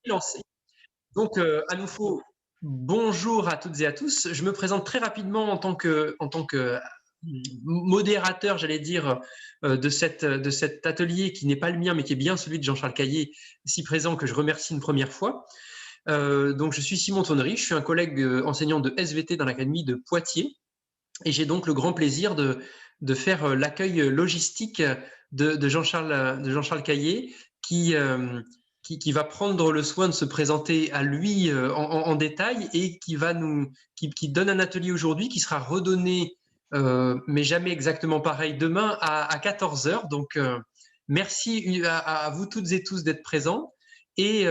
lancé. Donc, à nouveau, bonjour à toutes et à tous. Je me présente très rapidement en tant que modérateur, j'allais dire, de cet atelier qui n'est pas le mien, mais qui est bien celui de Jean-Charles Caillé, ici présent, que je remercie une première fois. Donc, je suis Simon Tonnery, je suis un collègue enseignant de SVT dans l'académie de Poitiers, et j'ai donc le grand plaisir de faire l'accueil logistique de Jean-Charles Caillé, qui, qui va prendre le soin de se présenter à lui en détail et qui donne un atelier aujourd'hui qui sera redonné, mais jamais exactement pareil, demain à 14 heures. Donc, merci à vous toutes et tous d'être présents et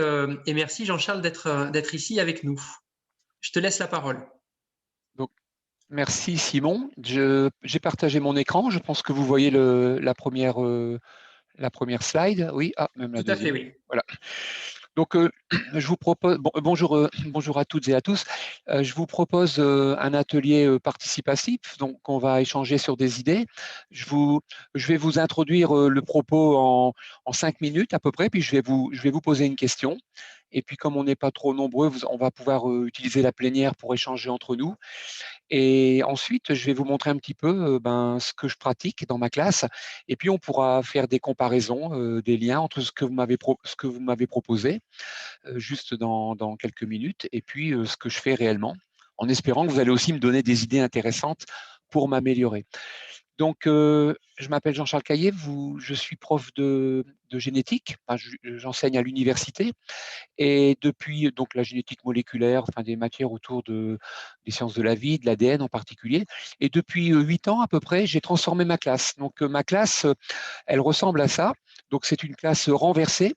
merci Jean-Charles d'être ici avec nous. Je te laisse la parole. Donc, merci Simon. J'ai partagé mon écran. Je pense que vous voyez la première slide. Oui, même la Tout à fait, deuxième. oui. Voilà. Donc, je vous propose, bonjour à toutes et à tous. Je vous propose un atelier participatif. Donc, on va échanger sur des idées. Je vais vous introduire le propos en 5 minutes à peu près, puis je vais vous poser une question. Et puis, comme on n'est pas trop nombreux, on va pouvoir utiliser la plénière pour échanger entre nous. Et ensuite, je vais vous montrer un petit peu ce que je pratique dans ma classe. Et puis, on pourra faire des comparaisons, des liens entre ce que vous m'avez proposé juste dans quelques minutes et puis ce que je fais réellement, en espérant que vous allez aussi me donner des idées intéressantes pour m'améliorer. Donc, je m'appelle Jean-Charles Caillé, je suis prof de génétique, enfin, j'enseigne à l'université et depuis donc la génétique moléculaire, enfin des matières autour des sciences de la vie, de l'ADN en particulier. Et depuis 8 ans à peu près, j'ai transformé ma classe. Donc ma classe, elle ressemble à ça. Donc c'est une classe renversée.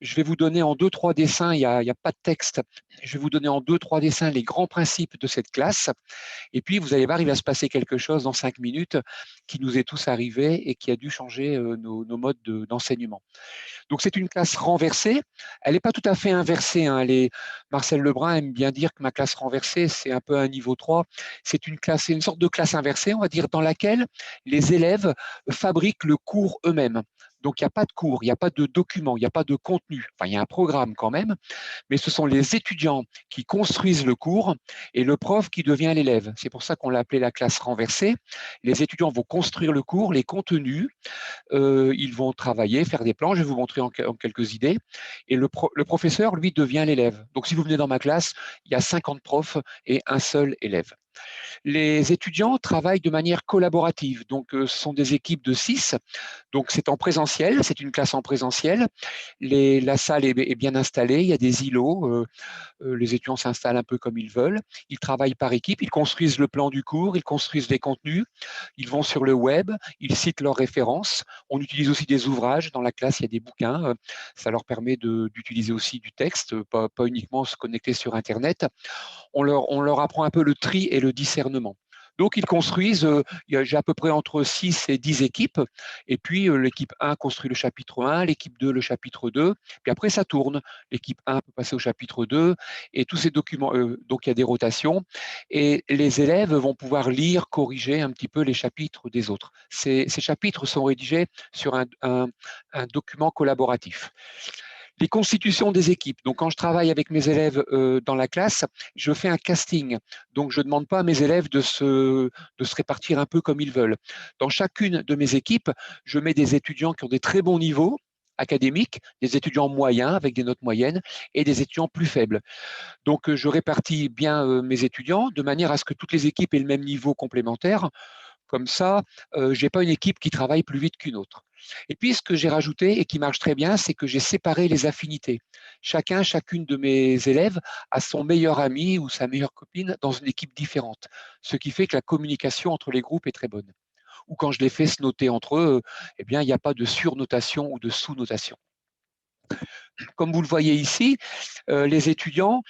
Je vais vous donner en 2-3 dessins, il y a pas de texte, je vais vous donner en 2-3 dessins les grands principes de cette classe. Et puis, vous allez voir, il va se passer quelque chose dans 5 minutes qui nous est tous arrivé et qui a dû changer nos modes d'enseignement. Donc, c'est une classe renversée. Elle n'est pas tout à fait inversée, hein. Marcel Lebrun aime bien dire que ma classe renversée, c'est un peu un niveau 3. C'est une sorte de classe inversée, on va dire, dans laquelle les élèves fabriquent le cours eux-mêmes. Donc, il n'y a pas de cours, il n'y a pas de document, il n'y a pas de contenu. Enfin, il y a un programme quand même, mais ce sont les étudiants qui construisent le cours et le prof qui devient l'élève. C'est pour ça qu'on l'a appelé la classe renversée. Les étudiants vont construire le cours, les contenus, ils vont travailler, faire des plans. Je vais vous montrer en quelques idées. Et le professeur, lui, devient l'élève. Donc, si vous venez dans ma classe, il y a 50 profs et un seul élève. Les étudiants travaillent de manière collaborative. Donc, ce sont des équipes de 6. Donc, c'est en présentiel. C'est une classe en présentiel. La salle est bien installée. Il y a des îlots. Les étudiants s'installent un peu comme ils veulent. Ils travaillent par équipe, ils construisent le plan du cours, ils construisent les contenus, ils vont sur le web, ils citent leurs références. On utilise aussi des ouvrages. Dans la classe, il y a des bouquins. Ça leur permet d'utiliser aussi du texte, pas uniquement se connecter sur Internet. On leur apprend un peu le tri et le discernement. Donc, ils construisent, j'ai à peu près entre 6 et 10 équipes, et puis l'équipe 1 construit le chapitre 1, l'équipe 2 le chapitre 2, puis après ça tourne. L'équipe 1 peut passer au chapitre 2, et tous ces documents, donc il y a des rotations, et les élèves vont pouvoir lire, corriger un petit peu les chapitres des autres. Ces chapitres sont rédigés sur un document collaboratif. Les constitutions des équipes. Donc, quand je travaille avec mes élèves dans la classe, je fais un casting. Donc, je ne demande pas à mes élèves de se répartir un peu comme ils veulent. Dans chacune de mes équipes, je mets des étudiants qui ont des très bons niveaux académiques, des étudiants moyens avec des notes moyennes et des étudiants plus faibles. Donc, je répartis bien mes étudiants de manière à ce que toutes les équipes aient le même niveau complémentaire. Comme ça, je n'ai pas une équipe qui travaille plus vite qu'une autre. Et puis, ce que j'ai rajouté et qui marche très bien, c'est que j'ai séparé les affinités. Chacune de mes élèves a son meilleur ami ou sa meilleure copine dans une équipe différente, ce qui fait que la communication entre les groupes est très bonne. Ou quand je les fais se noter entre eux, eh bien, il n'y a pas de surnotation ou de sous-notation. Comme vous le voyez ici, les étudiants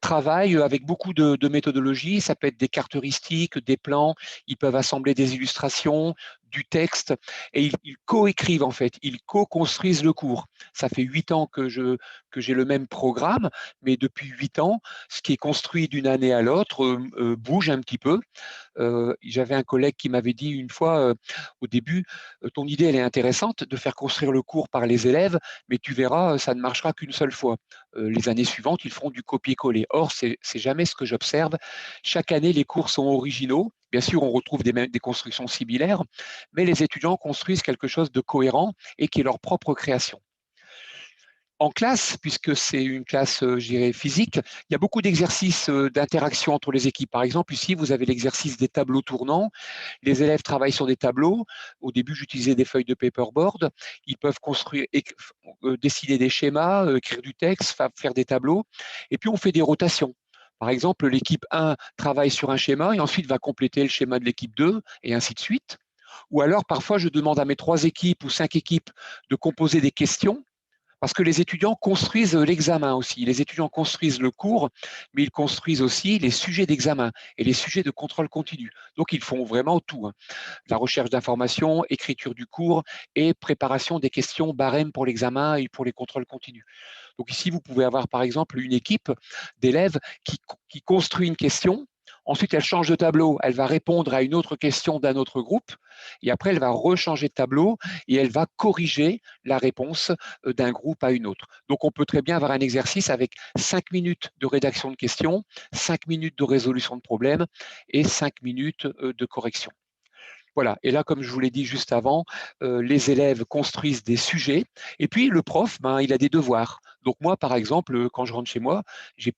travaillent avec beaucoup de méthodologies. Ça peut être des cartes heuristiques, des plans, ils peuvent assembler des illustrations, du texte, et ils co-écrivent en fait, ils co-construisent le cours. Ça fait 8 ans que j'ai le même programme, mais depuis 8 ans, ce qui est construit d'une année à l'autre bouge un petit peu. J'avais un collègue qui m'avait dit une fois au début, ton idée elle est intéressante de faire construire le cours par les élèves, mais tu verras, ça ne marchera qu'une seule fois. Les années suivantes, ils feront du copier-coller. Or, c'est jamais ce que j'observe. Chaque année, les cours sont originaux. Bien sûr, on retrouve des constructions similaires, mais les étudiants construisent quelque chose de cohérent et qui est leur propre création. En classe, puisque c'est une classe, je dirais, physique, il y a beaucoup d'exercices d'interaction entre les équipes. Par exemple, ici, vous avez l'exercice des tableaux tournants. Les élèves travaillent sur des tableaux. Au début, j'utilisais des feuilles de paperboard. Ils peuvent construire, dessiner des schémas, écrire du texte, faire des tableaux. Et puis, on fait des rotations. Par exemple, l'équipe 1 travaille sur un schéma et ensuite va compléter le schéma de l'équipe 2 et ainsi de suite. Ou alors, parfois, je demande à mes 3 équipes ou 5 équipes de composer des questions parce que les étudiants construisent l'examen aussi. Les étudiants construisent le cours, mais ils construisent aussi les sujets d'examen et les sujets de contrôle continu. Donc, ils font vraiment tout, hein. La recherche d'informations, écriture du cours et préparation des questions barème pour l'examen et pour les contrôles continus. Donc ici, vous pouvez avoir par exemple une équipe d'élèves qui construit une question. Ensuite, elle change de tableau, elle va répondre à une autre question d'un autre groupe, et après, elle va rechanger de tableau et elle va corriger la réponse d'un groupe à une autre. Donc, on peut très bien avoir un exercice avec 5 minutes de rédaction de questions, 5 minutes de résolution de problèmes et 5 minutes de correction. Voilà, et là, comme je vous l'ai dit juste avant, les élèves construisent des sujets, et puis le prof, il a des devoirs. Donc moi, par exemple, quand je rentre chez moi, je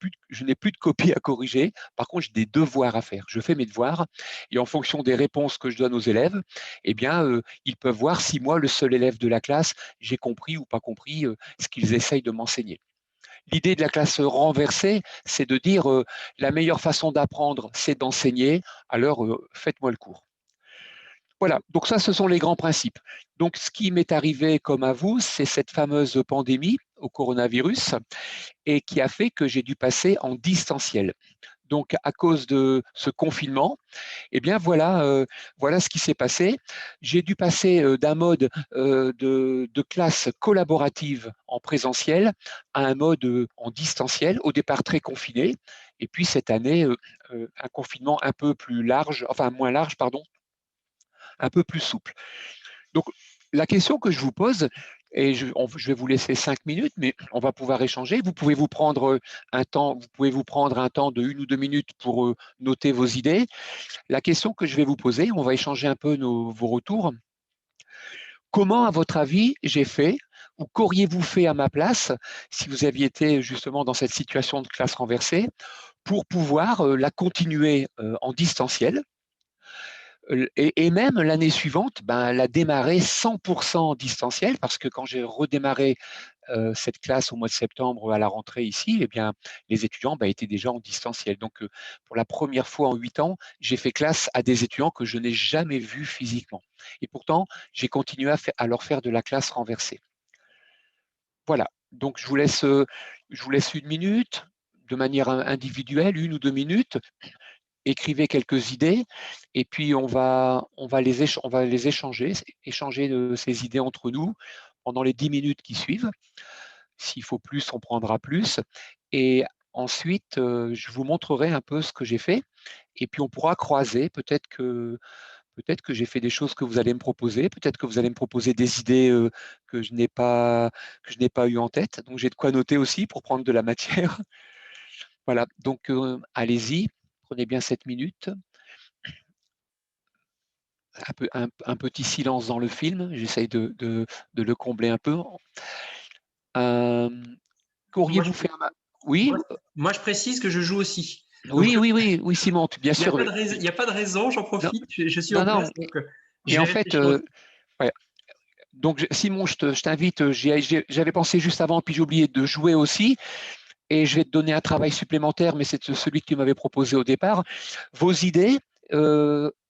n'ai plus de copies à corriger, par contre, j'ai des devoirs à faire. Je fais mes devoirs, et en fonction des réponses que je donne aux élèves, eh bien, ils peuvent voir si moi, le seul élève de la classe, j'ai compris ou pas compris ce qu'ils essayent de m'enseigner. L'idée de la classe renversée, c'est de dire la meilleure façon d'apprendre, c'est d'enseigner, alors faites-moi le cours. Voilà, donc ça, ce sont les grands principes. Donc, ce qui m'est arrivé comme à vous, c'est cette fameuse pandémie au coronavirus et qui a fait que j'ai dû passer en distanciel. Donc, à cause de ce confinement, eh bien voilà ce qui s'est passé. J'ai dû passer d'un mode de classe collaborative en présentiel à un mode en distanciel, au départ très confiné, et puis cette année, un confinement un peu plus large, enfin moins large, pardon, un peu plus souple. Donc, la question que je vous pose, et je vais vous laisser 5 minutes, mais on va pouvoir échanger. Vous pouvez vous prendre un temps de 1 ou 2 minutes pour noter vos idées. La question que je vais vous poser, on va échanger un peu vos retours. Comment, à votre avis, j'ai fait ou qu'auriez-vous fait à ma place si vous aviez été justement dans cette situation de classe renversée pour pouvoir la continuer en distanciel? Et même l'année suivante, la démarrer 100% en distanciel, parce que quand j'ai redémarré cette classe au mois de septembre à la rentrée ici, eh bien, les étudiants étaient déjà en distanciel. Donc, pour la première fois en 8 ans, j'ai fait classe à des étudiants que je n'ai jamais vus physiquement. Et pourtant, j'ai continué à leur faire de la classe renversée. Voilà, donc je vous laisse 1 minute, de manière individuelle, 1 ou 2 minutes. Écrivez quelques idées et puis on va les échanger de ces idées entre nous pendant les 10 minutes qui suivent. S'il faut plus, on prendra plus. Et ensuite, je vous montrerai un peu ce que j'ai fait et puis on pourra croiser. Peut-être que j'ai fait des choses que vous allez me proposer, peut-être que vous allez me proposer des idées que je n'ai pas eues en tête. Donc j'ai de quoi noter aussi pour prendre de la matière. Voilà, donc allez-y, prenez bien 7 minutes. Un petit silence dans le film, j'essaye de le combler un peu. Moi, Qu'auriez-vous fait Oui, moi, je précise que je joue aussi. Donc, oui, Simon, bien il n'y a, sûr. a pas de raison, j'en Non, profite, je suis en non. place, donc je Et vais en fait, réfléchir. ouais. Donc Simon, je t'invite, j'avais pensé juste avant, puis j'ai oublié de jouer aussi, et je vais te donner un travail supplémentaire, mais c'est celui que tu m'avais proposé au départ. Vos idées,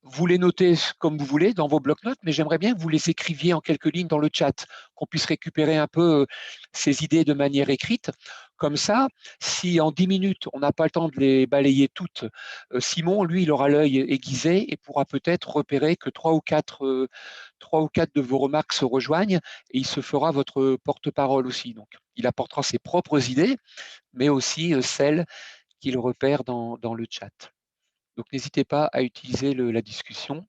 vous les notez comme vous voulez dans vos blocs-notes, mais j'aimerais bien que vous les écriviez en quelques lignes dans le chat, qu'on puisse récupérer un peu ces idées de manière écrite. Comme ça, si en 10 minutes, on n'a pas le temps de les balayer toutes, Simon, lui, il aura l'œil aiguisé et pourra peut-être repérer que 3 ou 4 de vos remarques se rejoignent et il se fera votre porte-parole aussi. Donc, il apportera ses propres idées, mais aussi celles qu'il repère dans le chat. Donc, n'hésitez pas à utiliser la discussion.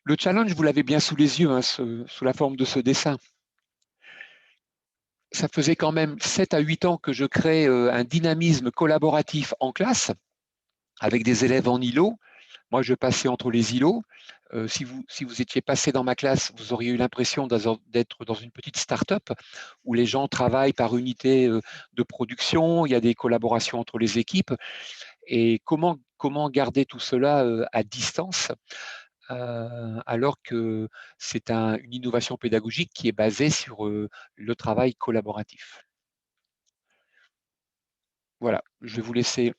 Le challenge, vous l'avez bien sous les yeux, hein, sous la forme de ce dessin. Ça faisait quand même 7 à 8 ans que je crée un dynamisme collaboratif en classe avec des élèves en îlot. Moi, je passais entre les îlots. Si vous étiez passé dans ma classe, vous auriez eu l'impression d'être dans une petite start-up où les gens travaillent par unité de production, il y a des collaborations entre les équipes. Et comment garder tout cela à distance alors que c'est une innovation pédagogique qui est basée sur le travail collaboratif. Voilà, je vais vous laisser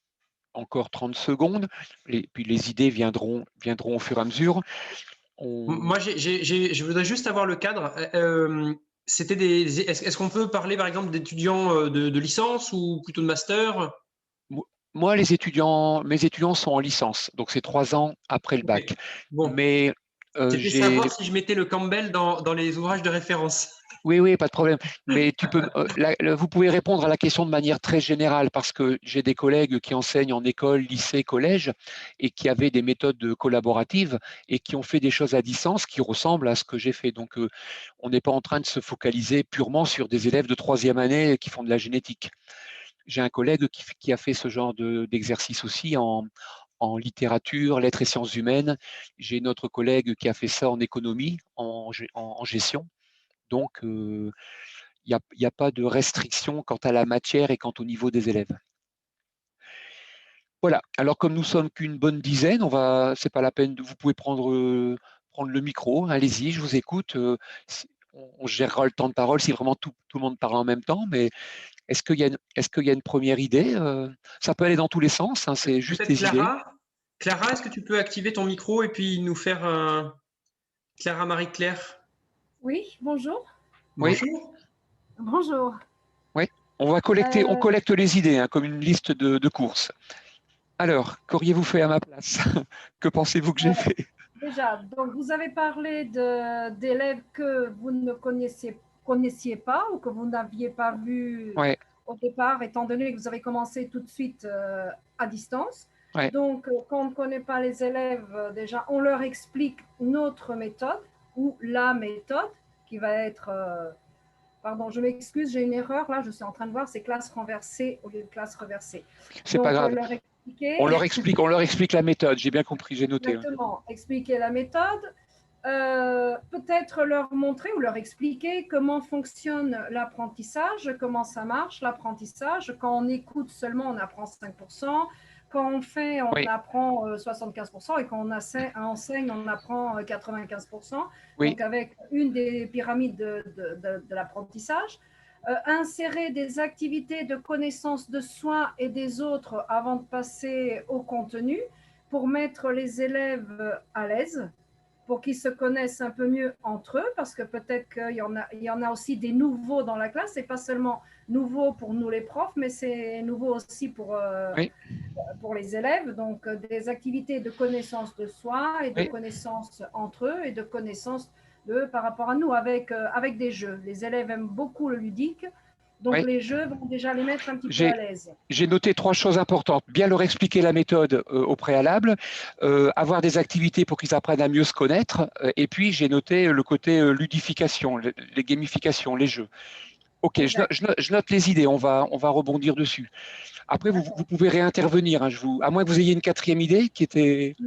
encore 30 secondes, puis les idées viendront au fur et à mesure. Moi, je voudrais juste avoir le cadre. Est-ce qu'on peut parler, par exemple, d'étudiants de licence ou plutôt de master? Moi, mes étudiants sont en licence, donc c'est 3 ans après le bac. Okay. Bon. Mais c'était savoir si je mettais le Campbell dans les ouvrages de référence. Oui, pas de problème. Mais vous pouvez répondre à la question de manière très générale parce que j'ai des collègues qui enseignent en école, lycée, collège et qui avaient des méthodes collaboratives et qui ont fait des choses à distance qui ressemblent à ce que j'ai fait. Donc, on n'est pas en train de se focaliser purement sur des élèves de 3e année qui font de la génétique. J'ai un collègue qui a fait ce genre d'exercice aussi en littérature, lettres et sciences humaines. J'ai une autre collègue qui a fait ça en économie, en gestion. Donc, il n'y a pas de restriction quant à la matière et quant au niveau des élèves. Voilà. Alors, comme nous sommes qu'une bonne dizaine, c'est pas la peine vous pouvez prendre le micro. Allez-y, je vous écoute. On gérera le temps de parole si vraiment tout le monde parle en même temps. Mais est-ce qu'il y a une première idée? Ça peut aller dans tous les sens. Hein, c'est juste Peut-être des idées. Clara, est-ce que tu peux activer ton micro et puis nous faire un Clara Marie-Claire? Oui, bonjour. Oui. Bonjour. Bonjour. Oui. On collecte les idées hein, comme une liste de courses. Alors, qu'auriez-vous fait à ma place? Que pensez-vous que j'ai fait? Déjà, donc vous avez parlé d'élèves que vous ne connaissiez pas ou que vous n'aviez pas vu Ouais. au départ, étant donné que vous avez commencé tout de suite à distance. Ouais. Donc, quand on ne connaît pas les élèves, déjà, on leur explique notre méthode ou la méthode qui va être… pardon, je m'excuse, j'ai une erreur. Là, je suis en train de voir, c'est classe renversée au lieu de classe reversée. C'est pas grave. On leur explique la méthode. J'ai bien compris, j'ai noté. Exactement, expliquer la méthode. Peut-être leur montrer ou leur expliquer comment fonctionne l'apprentissage, comment ça marche l'apprentissage. Quand on écoute seulement, on apprend 5%. Quand on fait, on apprend 75%. Et quand on enseigne, on apprend 95%. Oui. Donc, avec une des pyramides de l'apprentissage. Insérer des activités de connaissance de soi et des autres avant de passer au contenu pour mettre les élèves à l'aise, pour qu'ils se connaissent un peu mieux entre eux, parce que peut-être qu'il y en a aussi des nouveaux dans la classe, et pas seulement nouveaux pour nous les profs, mais c'est nouveau aussi pour les élèves. Donc, des activités de connaissance de soi et de connaissance entre eux et de connaissance par rapport à nous avec des jeux. Les élèves aiment beaucoup le ludique, donc les jeux vont déjà les mettre un petit peu à l'aise. J'ai noté 3 choses importantes. Bien leur expliquer la méthode au préalable, avoir des activités pour qu'ils apprennent à mieux se connaître, et puis j'ai noté le côté ludification, les gamifications, les jeux. Ok, je note les idées, on va rebondir dessus. Après, vous pouvez réintervenir, hein, à moins que vous ayez une 4e idée qui était…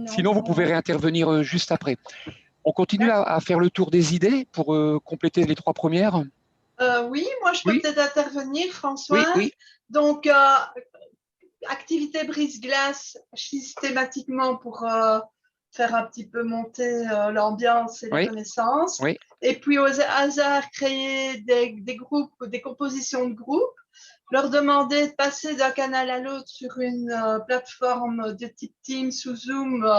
Sinon, vous pouvez réintervenir juste après. On continue à faire le tour des idées pour compléter les 3 premières. Oui, moi je peux peut-être intervenir, François. Oui. Donc, activité brise-glace systématiquement pour faire un petit peu monter l'ambiance et les connaissances. Et puis, au hasard, créer des groupes, des compositions de groupes leur demander de passer d'un canal à l'autre sur une plateforme de type Teams ou Zoom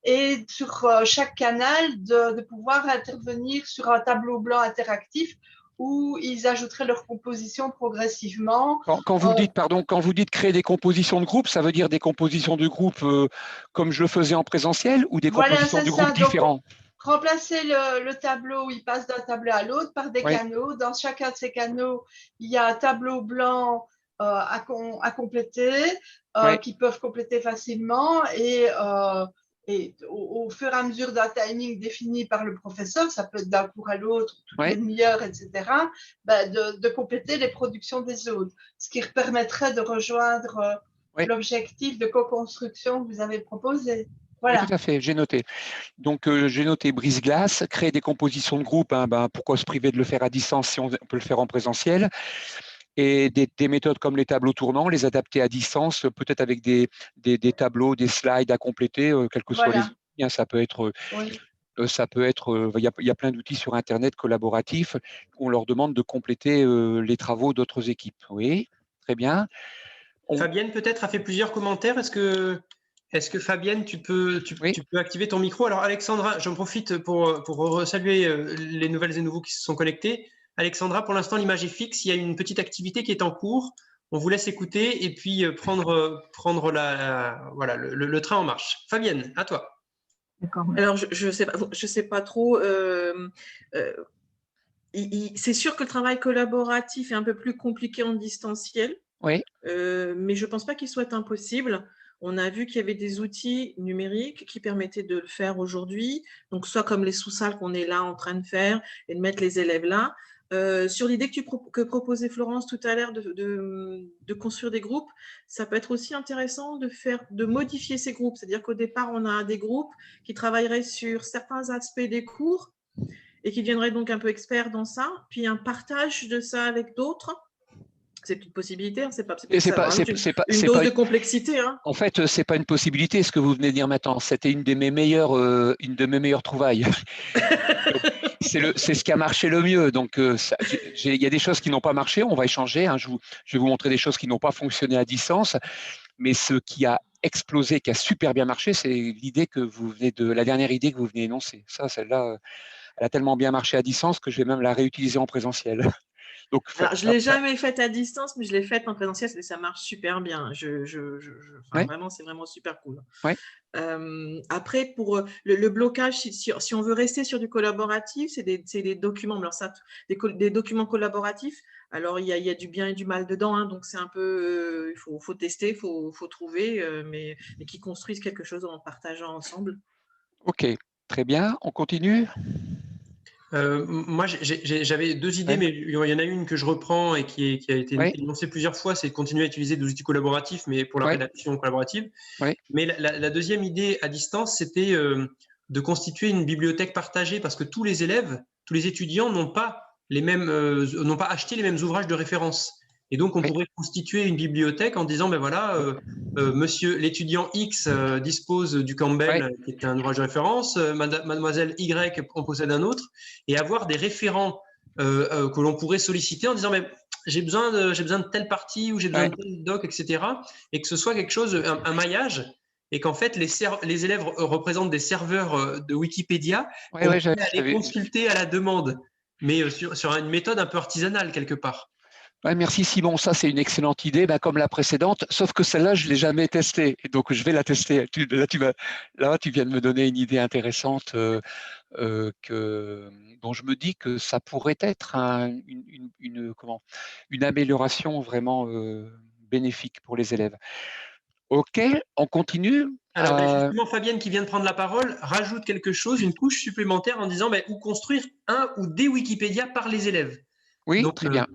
et sur chaque canal de pouvoir intervenir sur un tableau blanc interactif où ils ajouteraient leur composition progressivement. Quand vous dites, pardon, quand vous dites créer des compositions de groupe, ça veut dire des compositions de groupe comme je le faisais en présentiel ou des compositions de groupe différents? Remplacer le tableau où il passe d'un tableau à l'autre par des canaux. Dans chacun de ces canaux, il y a un tableau blanc à compléter, qui peuvent compléter facilement et au fur et à mesure d'un timing défini par le professeur, ça peut être d'un cours à l'autre, toutes les demi-heures, etc., de compléter les productions des autres, ce qui permettrait de rejoindre l'objectif de co-construction que vous avez proposé. Voilà. Oui, tout à fait, j'ai noté. Donc, j'ai noté brise-glace, créer des compositions de groupe, pourquoi se priver de le faire à distance si on peut le faire en présentiel, et des méthodes comme les tableaux tournants, les adapter à distance, peut-être avec des tableaux, des slides à compléter, quels que soient les outils. Ça peut être, il y a plein d'outils sur Internet collaboratifs où on leur demande de compléter les travaux d'autres équipes. Oui, très bien. Fabienne, peut-être, a fait plusieurs commentaires. Est-ce que Fabienne, tu peux activer ton micro? Alors, Alexandra, j'en profite pour saluer les nouvelles et nouveaux qui se sont connectés. Alexandra, pour l'instant, l'image est fixe. Il y a une petite activité qui est en cours. On vous laisse écouter et puis prendre le train en marche. Fabienne, à toi. D'accord. Alors, je sais pas trop. C'est sûr que le travail collaboratif est un peu plus compliqué en distanciel. Oui. Mais je ne pense pas qu'il soit impossible. On a vu qu'il y avait des outils numériques qui permettaient de le faire aujourd'hui, donc soit comme les sous-salles qu'on est là en train de faire et de mettre les élèves là. Sur l'idée que proposait Florence tout à l'heure de construire des groupes, ça peut être aussi intéressant de modifier ces groupes. C'est-à-dire qu'au départ, on a des groupes qui travailleraient sur certains aspects des cours et qui deviendraient donc un peu experts dans ça, puis un partage de ça avec d'autres. C'est une possibilité, hein, c'est une dose de complexité. Hein. En fait, c'est pas une possibilité, ce que vous venez de dire maintenant. C'était une de mes meilleures trouvailles. C'est ce qui a marché le mieux. Donc, il y a des choses qui n'ont pas marché. On va échanger. Hein. Je vais vous montrer des choses qui n'ont pas fonctionné à distance. Mais ce qui a explosé, qui a super bien marché, c'est l'idée que vous venez la dernière idée que vous venez d'énoncer. Celle-là, elle a tellement bien marché à distance que je vais même la réutiliser en présentiel. Donc, alors, je ne l'ai jamais faite à distance, mais je l'ai faite en présentiel et ça marche super bien. Vraiment, c'est vraiment super cool. Ouais. Après, pour le blocage, si on veut rester sur du collaboratif, c'est des documents. Alors ça, des documents collaboratifs. Alors, il y a du bien et du mal dedans. Hein, donc, c'est un peu… il faut tester, il faut trouver, mais qui construisent quelque chose en partageant ensemble. OK, très bien. On continue. Moi, j'avais deux idées, mais il y en a une que je reprends et qui a été énoncée plusieurs fois, c'est de continuer à utiliser des outils collaboratifs, mais pour la rédaction collaborative. Mais la deuxième idée à distance, c'était de constituer une bibliothèque partagée, parce que tous les élèves, tous les étudiants n'ont pas acheté les mêmes ouvrages de référence. Et donc, on pourrait constituer une bibliothèque en disant, ben voilà, monsieur l'étudiant X dispose du Campbell, qui est un ouvrage de référence, mademoiselle Y en possède un autre, et avoir des référents que l'on pourrait solliciter en disant, mais j'ai besoin de telle partie ou j'ai besoin de tel doc, etc. Et que ce soit quelque chose, un maillage, et qu'en fait, les élèves représentent des serveurs de Wikipédia qu'on peut aller consulter à la demande, mais sur une méthode un peu artisanale quelque part. Ouais, merci Simon, ça c'est une excellente idée, comme la précédente, sauf que celle-là je ne l'ai jamais testée, et donc je vais la tester. Là tu viens de me donner une idée intéressante dont je me dis que ça pourrait être une amélioration vraiment bénéfique pour les élèves. OK, on continue. Alors justement, Fabienne qui vient de prendre la parole rajoute quelque chose, une couche supplémentaire en disant où construire un ou des Wikipédia par les élèves. Oui, donc, très bien.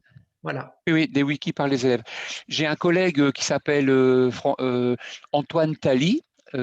Voilà. Oui, des wikis par les élèves. J'ai un collègue qui s'appelle Antoine Tally,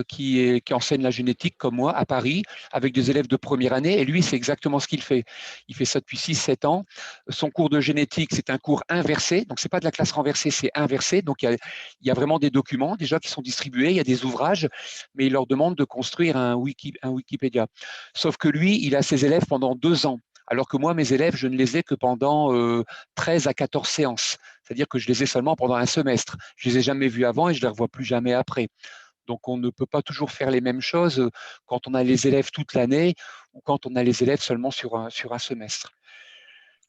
qui enseigne la génétique comme moi à Paris, avec des élèves de première année. Et lui, c'est exactement ce qu'il fait. Il fait ça depuis 6-7 ans. Son cours de génétique, c'est un cours inversé. Donc, ce n'est pas de la classe renversée, c'est inversé. Donc, il y a vraiment des documents déjà qui sont distribués, il y a des ouvrages, mais il leur demande de construire un Wikipédia. Sauf que lui, il a ses élèves pendant 2 ans. Alors que moi, mes élèves, je ne les ai que pendant 13 à 14 séances. C'est-à-dire que je les ai seulement pendant un semestre. Je les ai jamais vus avant et je les revois plus jamais après. Donc, on ne peut pas toujours faire les mêmes choses quand on a les élèves toute l'année ou quand on a les élèves seulement sur un semestre.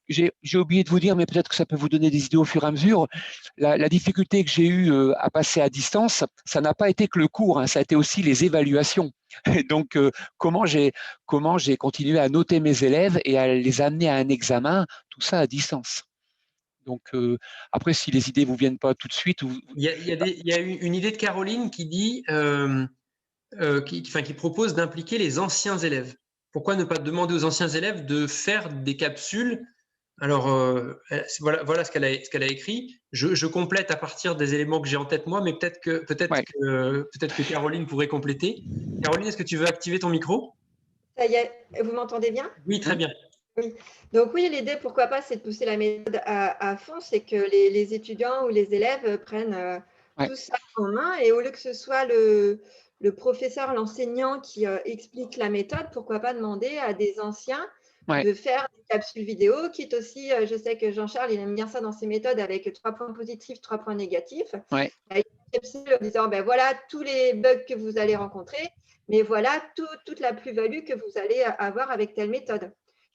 J'ai oublié de vous dire, mais peut-être que ça peut vous donner des idées au fur et à mesure. La difficulté que j'ai eue à passer à distance, ça n'a pas été que le cours, hein, ça a été aussi les évaluations. Et donc, comment j'ai continué à noter mes élèves et à les amener à un examen, tout ça à distance. Donc, après, si les idées ne vous viennent pas tout de suite… Il y a une idée de Caroline qui dit, qui propose d'impliquer les anciens élèves. Pourquoi ne pas demander aux anciens élèves de faire des capsules? Alors, voilà ce qu'elle a écrit. Je complète à partir des éléments que j'ai en tête moi, mais peut-être que Caroline pourrait compléter. Caroline, est-ce que tu veux activer ton micro? Ça y est, vous m'entendez bien? Oui, très bien. Oui. Donc oui, l'idée, pourquoi pas, c'est de pousser la méthode à fond, c'est que les étudiants ou les élèves prennent tout ça en main et au lieu que ce soit le professeur, l'enseignant qui explique la méthode, pourquoi pas demander à des anciens de faire des capsules vidéo, quitte aussi, je sais que Jean-Charles, il aime bien ça dans ses méthodes avec 3 points positifs, 3 points négatifs. Avec une capsule en disant, ben voilà tous les bugs que vous allez rencontrer, mais voilà toute la plus-value que vous allez avoir avec telle méthode.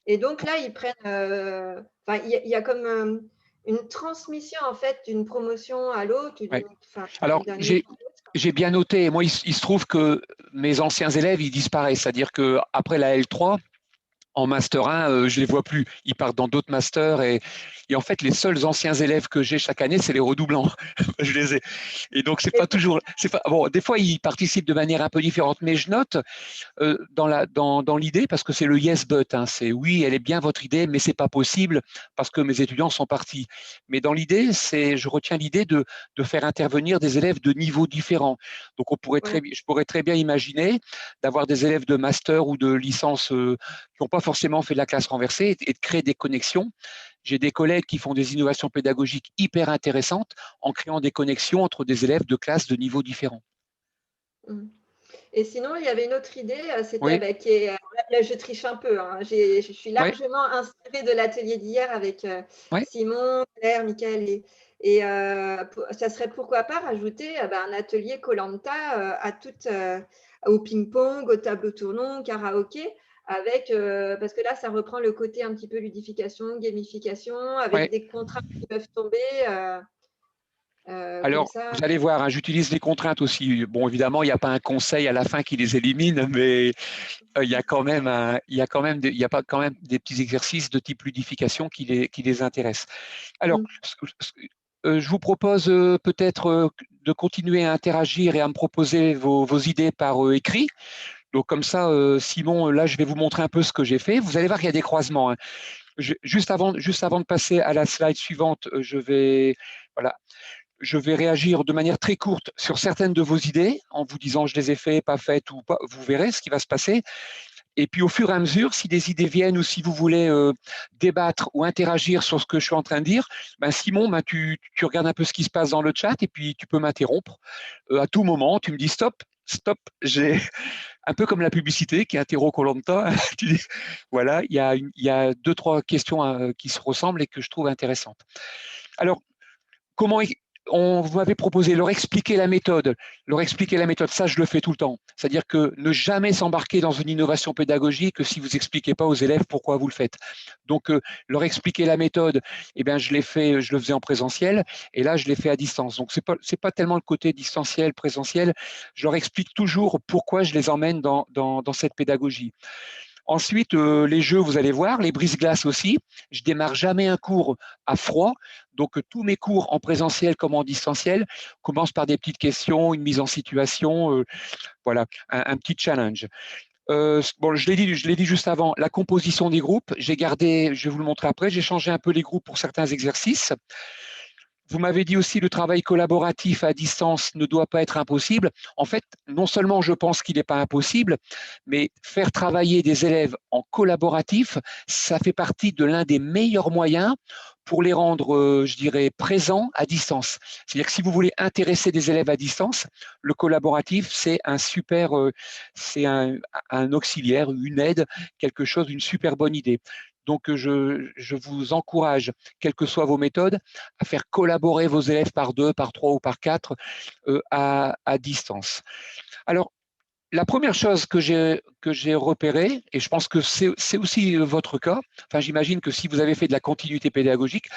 Et donc là, ils prennent, il y a comme une transmission en fait d'une promotion à l'autre. Alors, j'ai bien noté. Moi, il se trouve que mes anciens élèves, ils disparaissent. C'est-à-dire qu'après la L3, en Master 1, je ne les vois plus. Ils partent dans d'autres masters et en fait, les seuls anciens élèves que j'ai chaque année, c'est les redoublants. Je les ai. Et donc, c'est pas toujours… Bon, des fois, ils participent de manière un peu différente, mais je note dans l'idée, parce que c'est le yes but, hein, c'est oui, elle est bien votre idée, mais c'est pas possible parce que mes étudiants sont partis. Mais dans l'idée, je retiens l'idée de faire intervenir des élèves de niveaux différents. Donc, je pourrais très bien imaginer d'avoir des élèves de master ou de licence qui n'ont pas forcément fait de la classe renversée et de créer des connexions. J'ai des collègues qui font des innovations pédagogiques hyper intéressantes en créant des connexions entre des élèves de classes de niveaux différents. Et sinon, il y avait une autre idée, c'était là, je triche un peu, hein, je suis largement inspirée de l'atelier d'hier avec Simon, Claire, Michael et ça serait pourquoi pas rajouter un atelier Koh-Lanta au ping-pong, au tableau tournant, karaoké, parce que là, ça reprend le côté un petit peu ludification, gamification, avec des contraintes qui peuvent tomber. Alors, vous allez voir, hein, j'utilise les contraintes aussi. Bon, évidemment, il n'y a pas un conseil à la fin qui les élimine, mais il y a quand même des petits exercices de type ludification qui les intéressent. Alors, je vous propose peut-être de continuer à interagir et à me proposer vos idées par écrit. Donc, comme ça, Simon, là, je vais vous montrer un peu ce que j'ai fait. Vous allez voir qu'il y a des croisements, hein. Juste avant de passer à la slide suivante, je vais réagir de manière très courte sur certaines de vos idées en vous disant je les ai faites, pas faites ou pas. Vous verrez ce qui va se passer. Et puis au fur et à mesure, si des idées viennent ou si vous voulez débattre ou interagir sur ce que je suis en train de dire, Simon, tu regardes un peu ce qui se passe dans le chat et puis tu peux m'interrompre à tout moment. Tu me dis stop, j'ai un peu comme la publicité qui est interro Koh-Lanta. Tu dis voilà, il y a 2-3 questions qui se ressemblent et que je trouve intéressantes. Alors, vous m'avez proposé leur expliquer la méthode. Ça, je le fais tout le temps. C'est-à-dire que ne jamais s'embarquer dans une innovation pédagogique si vous n'expliquez pas aux élèves pourquoi vous le faites. Donc, leur expliquer la méthode, je le faisais en présentiel, et là, je l'ai fait à distance. Donc, c'est pas tellement le côté distanciel, présentiel. Je leur explique toujours pourquoi je les emmène dans cette pédagogie. Ensuite, les jeux, vous allez voir, les brise-glaces aussi. Je démarre jamais un cours à froid. Donc, tous mes cours en présentiel comme en distanciel commencent par des petites questions, une mise en situation, voilà, un petit challenge. Je l'ai dit juste avant, la composition des groupes. J'ai gardé, je vais vous le montrer après, j'ai changé un peu les groupes pour certains exercices. Vous m'avez dit aussi le travail collaboratif à distance ne doit pas être impossible. En fait, non seulement je pense qu'il n'est pas impossible, mais faire travailler des élèves en collaboratif, ça fait partie de l'un des meilleurs moyens pour les rendre, je dirais, présents à distance. C'est-à-dire que si vous voulez intéresser des élèves à distance, le collaboratif, c'est un auxiliaire, une aide, quelque chose, une super bonne idée. Donc, je vous encourage, quelles que soient vos méthodes, à faire collaborer vos élèves par 2, par 3 ou par 4 à distance. Alors, la première chose que j'ai repérée, et je pense que c'est aussi votre cas, enfin j'imagine que si vous avez fait de la continuité pédagogique,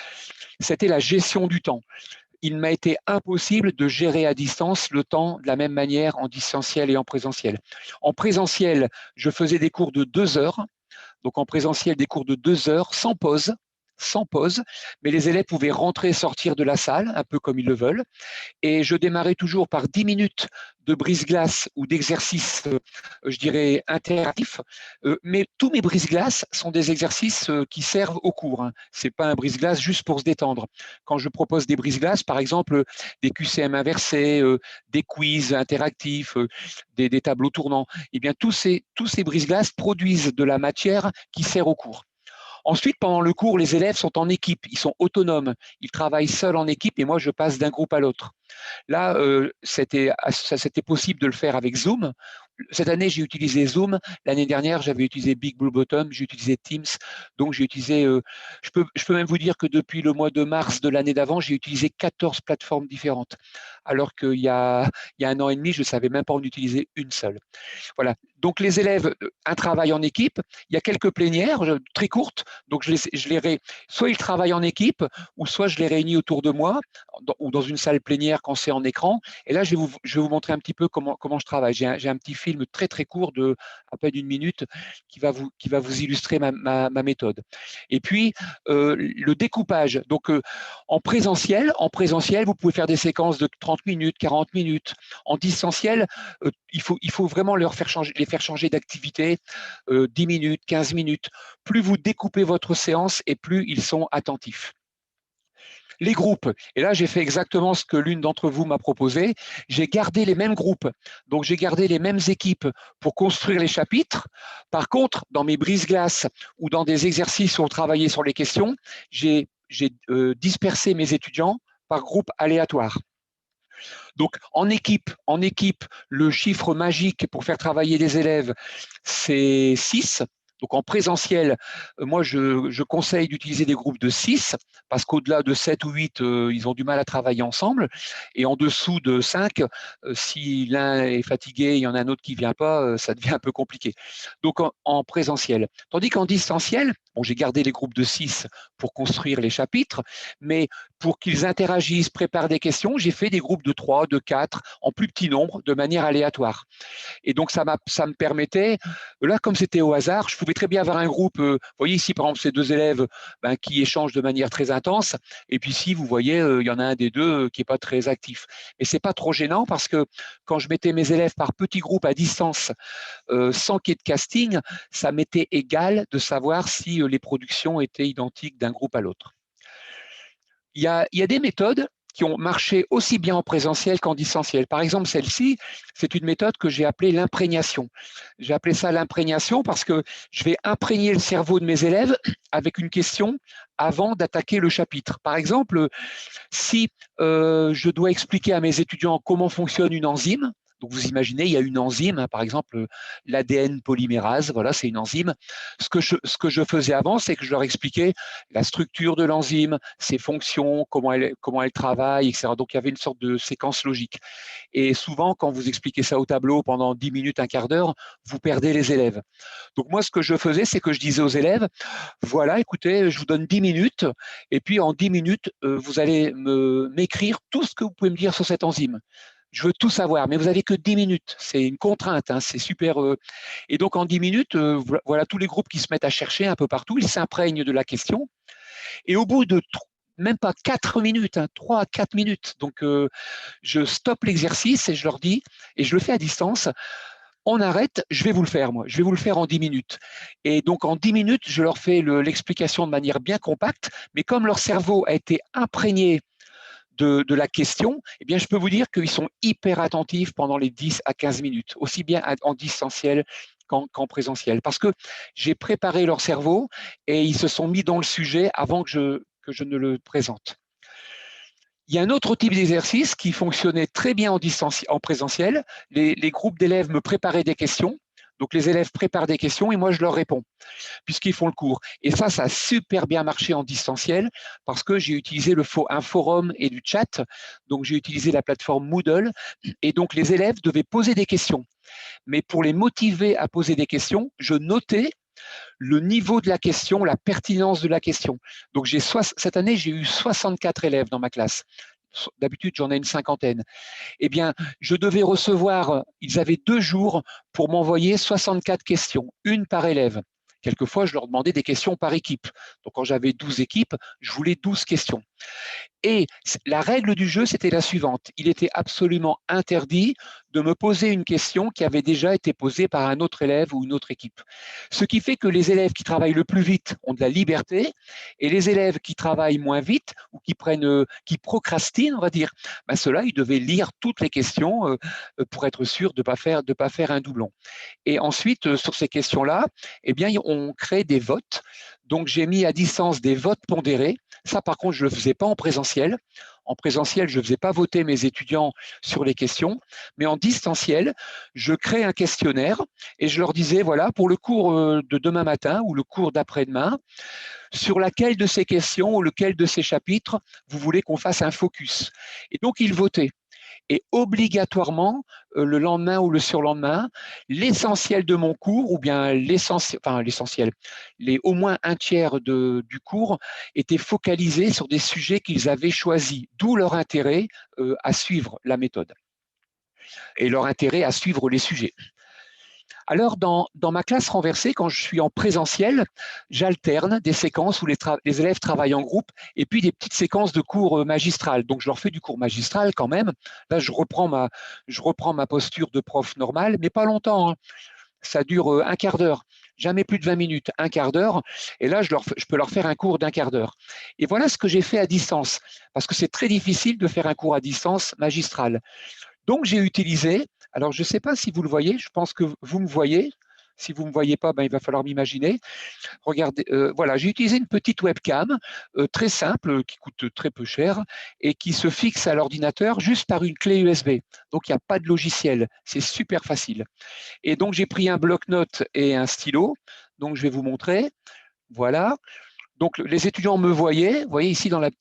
c'était la gestion du temps. Il m'a été impossible de gérer à distance le temps de la même manière en distanciel et en présentiel. En présentiel, je faisais des cours de 2 heures, donc en présentiel des cours de 2 heures sans pause, mais les élèves pouvaient rentrer et sortir de la salle, un peu comme ils le veulent. Et je démarrais toujours par 10 minutes de brise-glace ou d'exercices, je dirais, interactifs. Mais tous mes brise-glace sont des exercices qui servent au cours. Hein. Ce n'est pas un brise-glace juste pour se détendre. Quand je propose des brise-glace, par exemple, des QCM inversés, des quiz interactifs, des tableaux tournants, eh bien, tous ces brise-glace produisent de la matière qui sert au cours. Ensuite, pendant le cours, les élèves sont en équipe, ils sont autonomes, ils travaillent seuls en équipe et moi, je passe d'un groupe à l'autre. Là, c'était possible de le faire avec Zoom. Cette année, j'ai utilisé Zoom. L'année dernière, j'avais utilisé Big Blue Bottom, j'ai utilisé Teams. Donc, j'ai utilisé, je peux même vous dire que depuis le mois de mars de l'année d'avant, j'ai utilisé 14 plateformes différentes. Alors qu'il y a 1 an et demi, je ne savais même pas en utiliser une seule. Voilà. Donc, les élèves, un travail en équipe. Il y a quelques plénières très courtes. Donc, soit ils travaillent en équipe, ou soit je les réunis autour de moi, ou dans une salle plénière quand c'est en écran. Et là, je vais vous montrer un petit peu comment je travaille. J'ai un petit film très, très court de à peine 1 minute qui va vous illustrer ma méthode. Et puis, le découpage. Donc, en présentiel, vous pouvez faire des séquences de 30 minutes, 40 minutes. En distanciel, il faut vraiment les faire changer d'activité 10 minutes, 15 minutes. Plus vous découpez votre séance et plus ils sont attentifs. Les groupes, et là j'ai fait exactement ce que l'une d'entre vous m'a proposé, j'ai gardé les mêmes groupes, donc j'ai gardé les mêmes équipes pour construire les chapitres. Par contre, dans mes brise-glaces ou dans des exercices où on travaillait sur les questions, j'ai dispersé mes étudiants par groupe aléatoire. Donc, en équipe, le chiffre magique pour faire travailler les élèves, c'est 6. Donc, en présentiel, moi, je conseille d'utiliser des groupes de 6 parce qu'au-delà de 7 ou 8, ils ont du mal à travailler ensemble. Et en dessous de 5, si l'un est fatigué, il y en a un autre qui ne vient pas, ça devient un peu compliqué. Donc, en présentiel. Tandis qu'en distanciel, bon, j'ai gardé les groupes de 6 pour construire les chapitres, mais pour qu'ils interagissent, préparent des questions, j'ai fait des groupes de 3, de 4, en plus petit nombre, de manière aléatoire. Et donc, ça me permettait, là, comme c'était au hasard, je pouvais très bien avoir un groupe, vous voyez ici, par exemple, ces 2 élèves qui échangent de manière très intense, et puis ici, vous voyez, il y en a un des 2 qui n'est pas très actif. Mais ce n'est pas trop gênant parce que quand je mettais mes élèves par petits groupes à distance, sans qu'il y ait de casting, ça m'était égal de savoir si les productions étaient identiques d'un groupe à l'autre. Il y a des méthodes qui ont marché aussi bien en présentiel qu'en distanciel. Par exemple, celle-ci, c'est une méthode que j'ai appelée l'imprégnation. J'ai appelé ça l'imprégnation parce que je vais imprégner le cerveau de mes élèves avec une question avant d'attaquer le chapitre. Par exemple, si je dois expliquer à mes étudiants comment fonctionne une enzyme, donc vous imaginez, il y a une enzyme, par exemple l'ADN polymérase, voilà, c'est une enzyme. Ce que je faisais avant, c'est que je leur expliquais la structure de l'enzyme, ses fonctions, comment elle travaille, etc. Donc il y avait une sorte de séquence logique. Et souvent, quand vous expliquez ça au tableau pendant 10 minutes, un quart d'heure, vous perdez les élèves. Donc moi, ce que je faisais, c'est que je disais aux élèves, voilà, écoutez, je vous donne 10 minutes, et puis en 10 minutes, vous allez m'écrire tout ce que vous pouvez me dire sur cette enzyme. Je veux tout savoir, mais vous n'avez que 10 minutes. C'est une contrainte, hein, c'est super. Et donc, en 10 minutes, voilà tous les groupes qui se mettent à chercher un peu partout. Ils s'imprègnent de la question. Et au bout de même pas 4 minutes, 3 à 4 minutes, donc je stoppe l'exercice et je leur dis, et je le fais à distance, on arrête, je vais vous le faire, moi. Je vais vous le faire en 10 minutes. Et donc, en 10 minutes, je leur fais l'explication de manière bien compacte, mais comme leur cerveau a été imprégné de la question, eh bien, je peux vous dire qu'ils sont hyper attentifs pendant les 10 à 15 minutes, aussi bien en distanciel qu'en présentiel, parce que j'ai préparé leur cerveau et ils se sont mis dans le sujet avant que je ne le présente. Il y a un autre type d'exercice qui fonctionnait très bien en présentiel. Les groupes d'élèves me préparaient des questions. Donc, les élèves préparent des questions et moi, je leur réponds, puisqu'ils font le cours. Et ça a super bien marché en distanciel parce que j'ai utilisé un forum et du chat. Donc, j'ai utilisé la plateforme Moodle et donc, les élèves devaient poser des questions. Mais pour les motiver à poser des questions, je notais le niveau de la question, la pertinence de la question. Donc, cette année, j'ai eu 64 élèves dans ma classe. D'habitude, j'en ai une cinquantaine. Eh bien, je devais recevoir, ils avaient 2 jours pour m'envoyer 64 questions, une par élève. Quelquefois, je leur demandais des questions par équipe. Donc, quand j'avais 12 équipes, je voulais 12 questions. Et la règle du jeu, c'était la suivante. Il était absolument interdit de me poser une question qui avait déjà été posée par un autre élève ou une autre équipe. Ce qui fait que les élèves qui travaillent le plus vite ont de la liberté et les élèves qui travaillent moins vite ou qui procrastinent, on va dire, ben ceux-là, ils devaient lire toutes les questions pour être sûr de ne pas faire un doublon. Et ensuite, sur ces questions-là, eh bien, on crée des votes. Donc, j'ai mis à distance des votes pondérés. Ça, par contre, je ne le faisais pas en présentiel. En présentiel, je ne faisais pas voter mes étudiants sur les questions, mais en distanciel, je crée un questionnaire et je leur disais, voilà, pour le cours de demain matin ou le cours d'après-demain, sur laquelle de ces questions ou lequel de ces chapitres vous voulez qu'on fasse un focus. Et donc, ils votaient. Et obligatoirement, le lendemain ou le surlendemain, l'essentiel de mon cours, ou bien l'essentiel, au moins un tiers du cours, était focalisé sur des sujets qu'ils avaient choisis, d'où leur intérêt à suivre la méthode et leur intérêt à suivre les sujets. Alors, dans ma classe renversée, quand je suis en présentiel, j'alterne des séquences où les élèves travaillent en groupe et puis des petites séquences de cours magistral. Donc, je leur fais du cours magistral quand même. Là, je reprends ma posture de prof normal, mais pas longtemps. Hein. Ça dure un quart d'heure, jamais plus de 20 minutes, un quart d'heure. Et là, je peux leur faire un cours d'un quart d'heure. Et voilà ce que j'ai fait à distance, parce que c'est très difficile de faire un cours à distance magistral. Donc, j'ai utilisé, alors je ne sais pas si vous le voyez, je pense que vous me voyez. Si vous ne me voyez pas, ben, il va falloir m'imaginer. Regardez, voilà, j'ai utilisé une petite webcam très simple, qui coûte très peu cher et qui se fixe à l'ordinateur juste par une clé USB. Donc, il n'y a pas de logiciel. C'est super facile. Et donc, j'ai pris un bloc-notes et un stylo. Donc, je vais vous montrer. Voilà. Donc, les étudiants me voyaient. Vous voyez ici dans la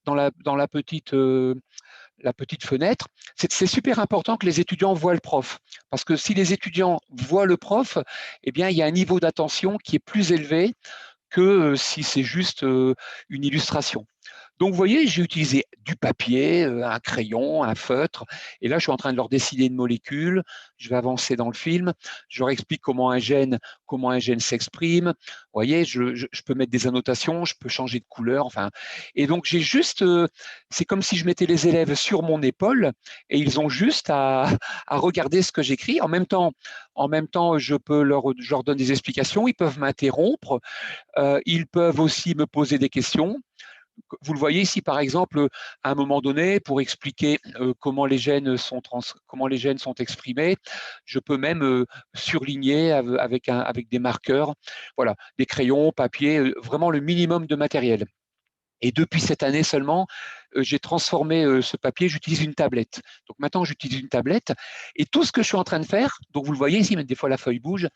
petite fenêtre, c'est super important que les étudiants voient le prof. Parce que si les étudiants voient le prof, eh bien, il y a un niveau d'attention qui est plus élevé que si c'est juste une illustration. Donc, vous voyez, j'ai utilisé du papier, un crayon, un feutre. Et là, je suis en train de leur dessiner une molécule. Je vais avancer dans le film. Je leur explique comment un gène s'exprime. Vous voyez, je peux mettre des annotations, je peux changer de couleur. Enfin, et donc, j'ai juste, c'est comme si je mettais les élèves sur mon épaule et ils ont juste à regarder ce que j'écris. En même temps, je leur donne des explications. Ils peuvent m'interrompre. Ils peuvent aussi me poser des questions. Vous le voyez ici, par exemple, à un moment donné, pour expliquer comment les gènes sont exprimés, je peux même surligner avec des marqueurs, voilà, des crayons, papier, vraiment le minimum de matériel. Et depuis cette année seulement, j'ai transformé ce papier, j'utilise une tablette. Donc maintenant, j'utilise une tablette et tout ce que je suis en train de faire, donc vous le voyez ici, même des fois la feuille bouge,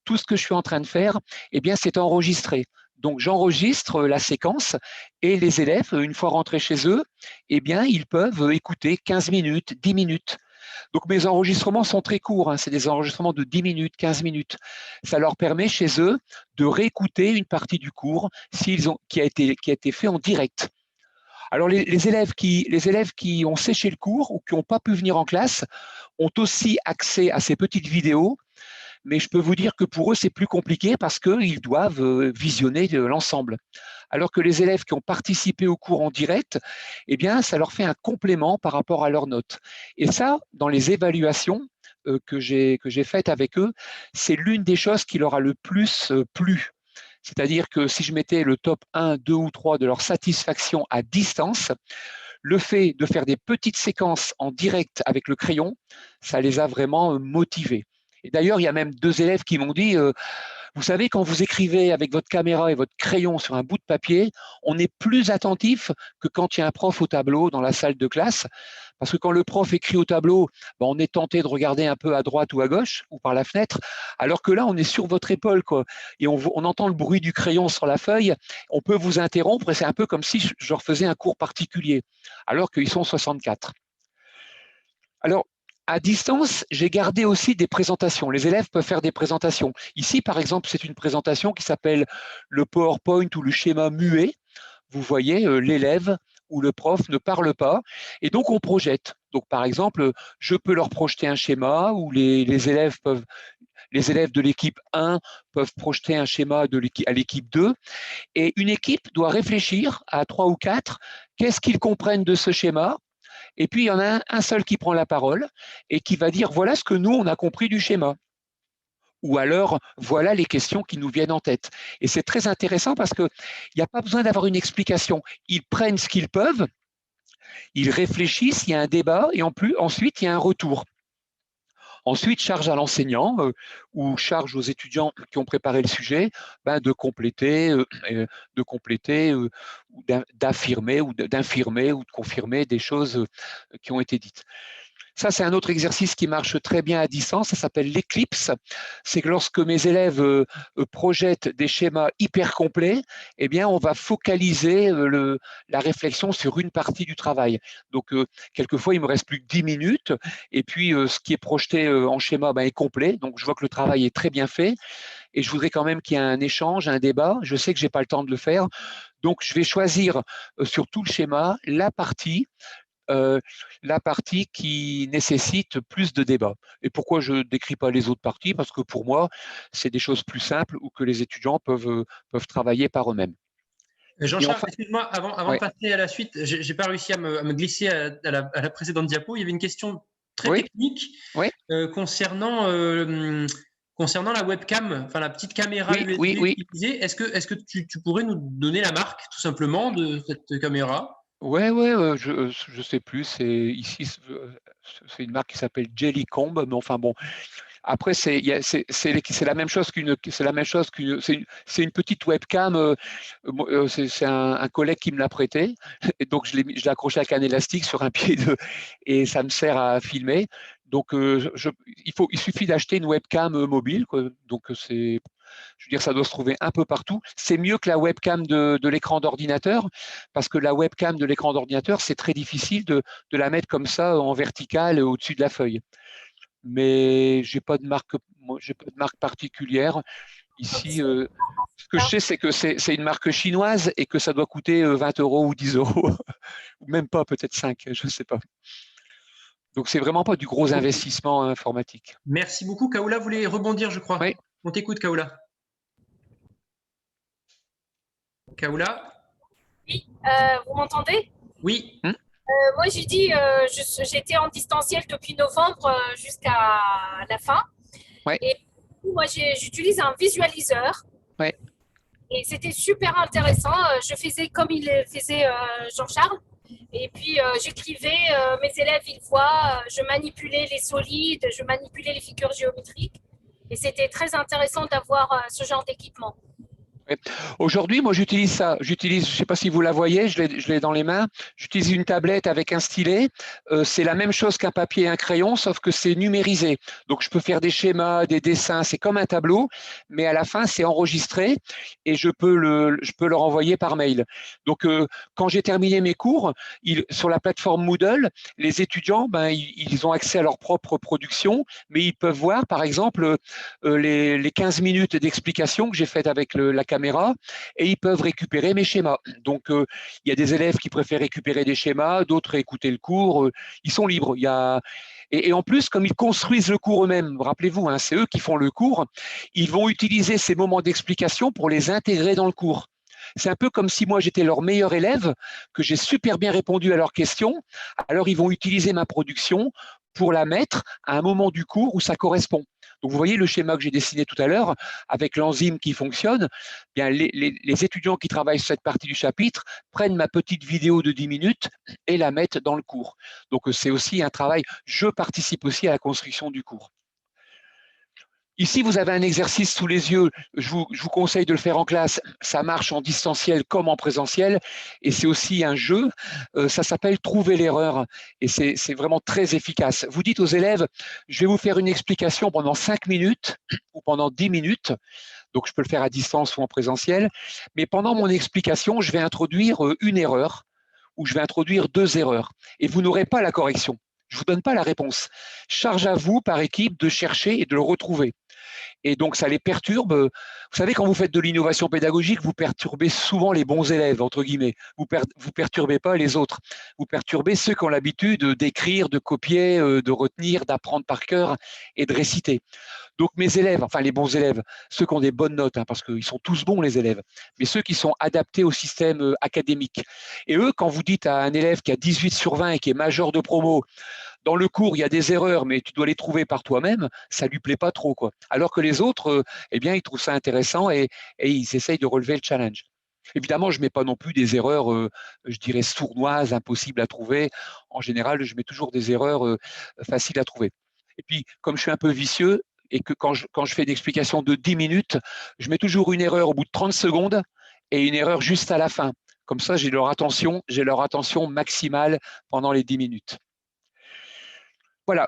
tout ce que je suis en train de faire, eh bien, c'est enregistré. Donc, j'enregistre la séquence et les élèves, une fois rentrés chez eux, eh bien, ils peuvent écouter 15 minutes, 10 minutes. Donc, mes enregistrements sont très courts. Hein, c'est des enregistrements de 10 minutes, 15 minutes. Ça leur permet chez eux de réécouter une partie du cours qui a été fait en direct. Alors, les élèves qui ont séché le cours ou qui n'ont pas pu venir en classe ont aussi accès à ces petites vidéos. Mais je peux vous dire que pour eux, c'est plus compliqué parce qu'ils doivent visionner l'ensemble. Alors que les élèves qui ont participé au cours en direct, eh bien, ça leur fait un complément par rapport à leurs notes. Et ça, dans les évaluations que j'ai faites avec eux, c'est l'une des choses qui leur a le plus plu. C'est-à-dire que si je mettais le top 1, 2 ou 3 de leur satisfaction à distance, le fait de faire des petites séquences en direct avec le crayon, ça les a vraiment motivés. Et d'ailleurs, il y a même 2 élèves qui m'ont dit Vous savez, quand vous écrivez avec votre caméra et votre crayon sur un bout de papier, on est plus attentif que quand il y a un prof au tableau dans la salle de classe. Parce que quand le prof écrit au tableau, ben, on est tenté de regarder un peu à droite ou à gauche ou par la fenêtre, alors que là, on est sur votre épaule, quoi, et on entend le bruit du crayon sur la feuille. On peut vous interrompre et c'est un peu comme si je refaisais un cours particulier, alors qu'ils sont 64. Alors, à distance, j'ai gardé aussi des présentations. Les élèves peuvent faire des présentations. Ici, par exemple, c'est une présentation qui s'appelle le PowerPoint ou le schéma muet. Vous voyez, l'élève ou le prof ne parle pas, et donc on projette. Donc, par exemple, je peux leur projeter un schéma où les élèves de l'équipe 1 peuvent projeter un schéma à l'équipe 2, et une équipe doit réfléchir à 3 ou 4, qu'est-ce qu'ils comprennent de ce schéma, et puis il y en a un seul qui prend la parole et qui va dire voilà ce que nous on a compris du schéma. Ou alors, voilà les questions qui nous viennent en tête. Et c'est très intéressant parce qu'il n'y a pas besoin d'avoir une explication. Ils prennent ce qu'ils peuvent, ils réfléchissent, il y a un débat et ensuite il y a un retour. Ensuite, charge à l'enseignant ou charge aux étudiants qui ont préparé le sujet de compléter, d'affirmer ou d'infirmer ou de confirmer des choses qui ont été dites. Ça, c'est un autre exercice qui marche très bien à distance, ça s'appelle l'éclipse. C'est que lorsque mes élèves projettent des schémas hyper complets, eh bien, on va focaliser la réflexion sur une partie du travail. Donc, quelquefois, il me reste plus que 10 minutes, et puis ce qui est projeté en schéma est complet. Donc, je vois que le travail est très bien fait, et je voudrais quand même qu'il y ait un échange, un débat. Je sais que je n'ai pas le temps de le faire, donc je vais choisir sur tout le schéma la partie qui nécessite plus de débat. Et pourquoi je ne décris pas les autres parties? Parce que pour moi, c'est des choses plus simples ou que les étudiants peuvent travailler par eux-mêmes. Jean-Charles, excuse-moi, avant de passer à la suite, je n'ai pas réussi à me glisser à la précédente diapo. Il y avait une question très technique concernant la webcam, enfin la petite caméra USB utilisée. Est-ce que tu pourrais nous donner la marque, tout simplement, de cette caméra? Je sais plus. Ici, c'est une marque qui s'appelle Jellycomb, mais enfin bon. Après, c'est la même chose c'est une petite webcam. C'est un collègue qui me l'a prêté, et donc je l'ai accroché avec un élastique sur un pied et ça me sert à filmer. Donc, il suffit d'acheter une webcam mobile, quoi. Donc je veux dire, ça doit se trouver un peu partout. C'est mieux que la webcam de l'écran d'ordinateur, parce que la webcam de l'écran d'ordinateur, c'est très difficile de la mettre comme ça en verticale au-dessus de la feuille. Mais j'ai pas de marque particulière. Ici, ce que je sais, c'est que c'est une marque chinoise et que ça doit coûter 20 € ou 10 €, ou même pas, peut-être 5, je ne sais pas. Donc, c'est vraiment pas du gros investissement informatique. Merci beaucoup. Kaoula voulait rebondir, je crois. Oui. On t'écoute, Kaoula. Kaoula? Oui, vous m'entendez? Oui. Moi, j'ai dit, j'étais en distanciel depuis novembre jusqu'à la fin. Ouais. Et moi, j'utilise un visualiseur. Ouais. Et c'était super intéressant. Je faisais comme il faisait Jean-Charles. Et puis, j'écrivais, mes élèves, ils voient, je manipulais les solides, je manipulais les figures géométriques. Et c'était très intéressant d'avoir ce genre d'équipement. Aujourd'hui, moi, j'utilise ça. Je ne sais pas si vous la voyez, je l'ai dans les mains. J'utilise une tablette avec un stylet. C'est la même chose qu'un papier et un crayon, sauf que c'est numérisé. Donc, je peux faire des schémas, des dessins. C'est comme un tableau, mais à la fin, c'est enregistré et je peux le renvoyer par mail. Donc, quand j'ai terminé mes cours, sur la plateforme Moodle, les étudiants, ils ont accès à leur propre production, mais ils peuvent voir, par exemple, les 15 minutes d'explication que j'ai faites avec la caméra, et ils peuvent récupérer mes schémas. Donc, il y a des élèves qui préfèrent récupérer des schémas, d'autres écouter le cours. Ils sont libres. Et en plus, comme ils construisent le cours eux-mêmes, rappelez-vous, c'est eux qui font le cours, ils vont utiliser ces moments d'explication pour les intégrer dans le cours. C'est un peu comme si moi j'étais leur meilleur élève, que j'ai super bien répondu à leurs questions. Alors, ils vont utiliser ma production pour la mettre à un moment du cours où ça correspond. Donc, vous voyez le schéma que j'ai dessiné tout à l'heure avec l'enzyme qui fonctionne. Bien, les étudiants qui travaillent sur cette partie du chapitre prennent ma petite vidéo de 10 minutes et la mettent dans le cours. Donc, c'est aussi un travail. Je participe aussi à la construction du cours. Ici, vous avez un exercice sous les yeux. Je vous conseille de le faire en classe. Ça marche en distanciel comme en présentiel. Et c'est aussi un jeu. Ça s'appelle « Trouver l'erreur ». Et c'est vraiment très efficace. Vous dites aux élèves, je vais vous faire une explication pendant 5 minutes ou pendant 10 minutes. Donc, je peux le faire à distance ou en présentiel. Mais pendant mon explication, je vais introduire une erreur ou je vais introduire 2 erreurs. Et vous n'aurez pas la correction. Je ne vous donne pas la réponse. Charge à vous, par équipe, de chercher et de le retrouver. Et donc, ça les perturbe. Vous savez, quand vous faites de l'innovation pédagogique, vous perturbez souvent les bons élèves, entre guillemets. Vous perturbez pas les autres. Vous perturbez ceux qui ont l'habitude d'écrire, de copier, de retenir, d'apprendre par cœur et de réciter. Donc, mes élèves, enfin les bons élèves, ceux qui ont des bonnes notes, hein, parce qu'ils sont tous bons, les élèves, mais ceux qui sont adaptés au système académique. Et eux, quand vous dites à un élève qui a 18 sur 20 et qui est major de promo, dans le cours, il y a des erreurs, mais tu dois les trouver par toi-même, ça ne lui plaît pas trop, quoi. Alors que les autres, eh bien, ils trouvent ça intéressant et ils essayent de relever le challenge. Évidemment, je ne mets pas non plus des erreurs, je dirais, sournoises, impossibles à trouver. En général, je mets toujours des erreurs faciles à trouver. Et puis, comme je suis un peu vicieux et que quand je fais une explication de 10 minutes, je mets toujours une erreur au bout de 30 secondes et une erreur juste à la fin. Comme ça, j'ai leur attention maximale pendant les 10 minutes. Voilà.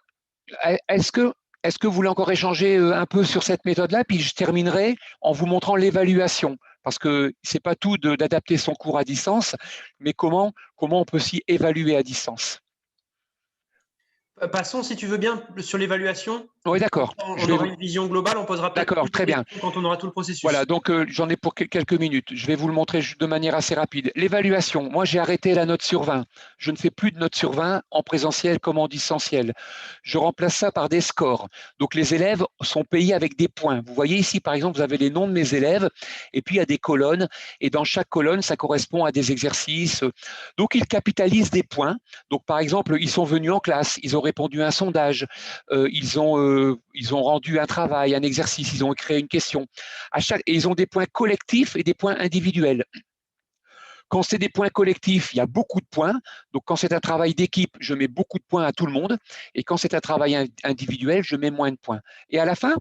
Est-ce que vous voulez encore échanger un peu sur cette méthode-là? Puis je terminerai en vous montrant l'évaluation, parce que ce n'est pas tout d'adapter son cours à distance, mais comment on peut s'y évaluer à distance. Passons, si tu veux bien, sur l'évaluation. Oui, d'accord. On aura une vision globale, on posera peut-être très bien. Quand on aura tout le processus. Voilà, donc j'en ai pour quelques minutes. Je vais vous le montrer de manière assez rapide. L'évaluation, moi j'ai arrêté la note sur 20. Je ne fais plus de note sur 20 en présentiel comme en distanciel. Je remplace ça par des scores. Donc les élèves sont payés avec des points. Vous voyez ici, par exemple, vous avez les noms de mes élèves et puis il y a des colonnes. Et dans chaque colonne, ça correspond à des exercices. Donc ils capitalisent des points. Donc par exemple, ils sont venus en classe, ils ont répondu à un sondage, ils ont rendu un travail, un exercice, ils ont créé une question. Et ils ont des points collectifs et des points individuels. Quand c'est des points collectifs, il y a beaucoup de points. Donc, quand c'est un travail d'équipe, je mets beaucoup de points à tout le monde. Et quand c'est un travail individuel, je mets moins de points. Et à la fin,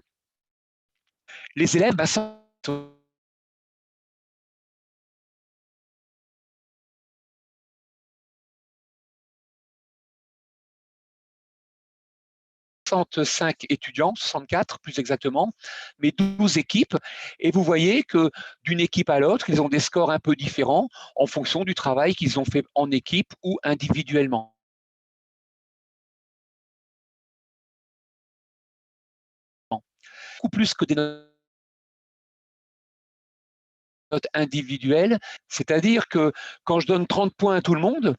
les élèves, sont 65 étudiants, 64 plus exactement, mais 12 équipes. Et vous voyez que d'une équipe à l'autre, ils ont des scores un peu différents en fonction du travail qu'ils ont fait en équipe ou individuellement. Beaucoup plus que des notes individuelles, c'est-à-dire que quand je donne 30 points à tout le monde,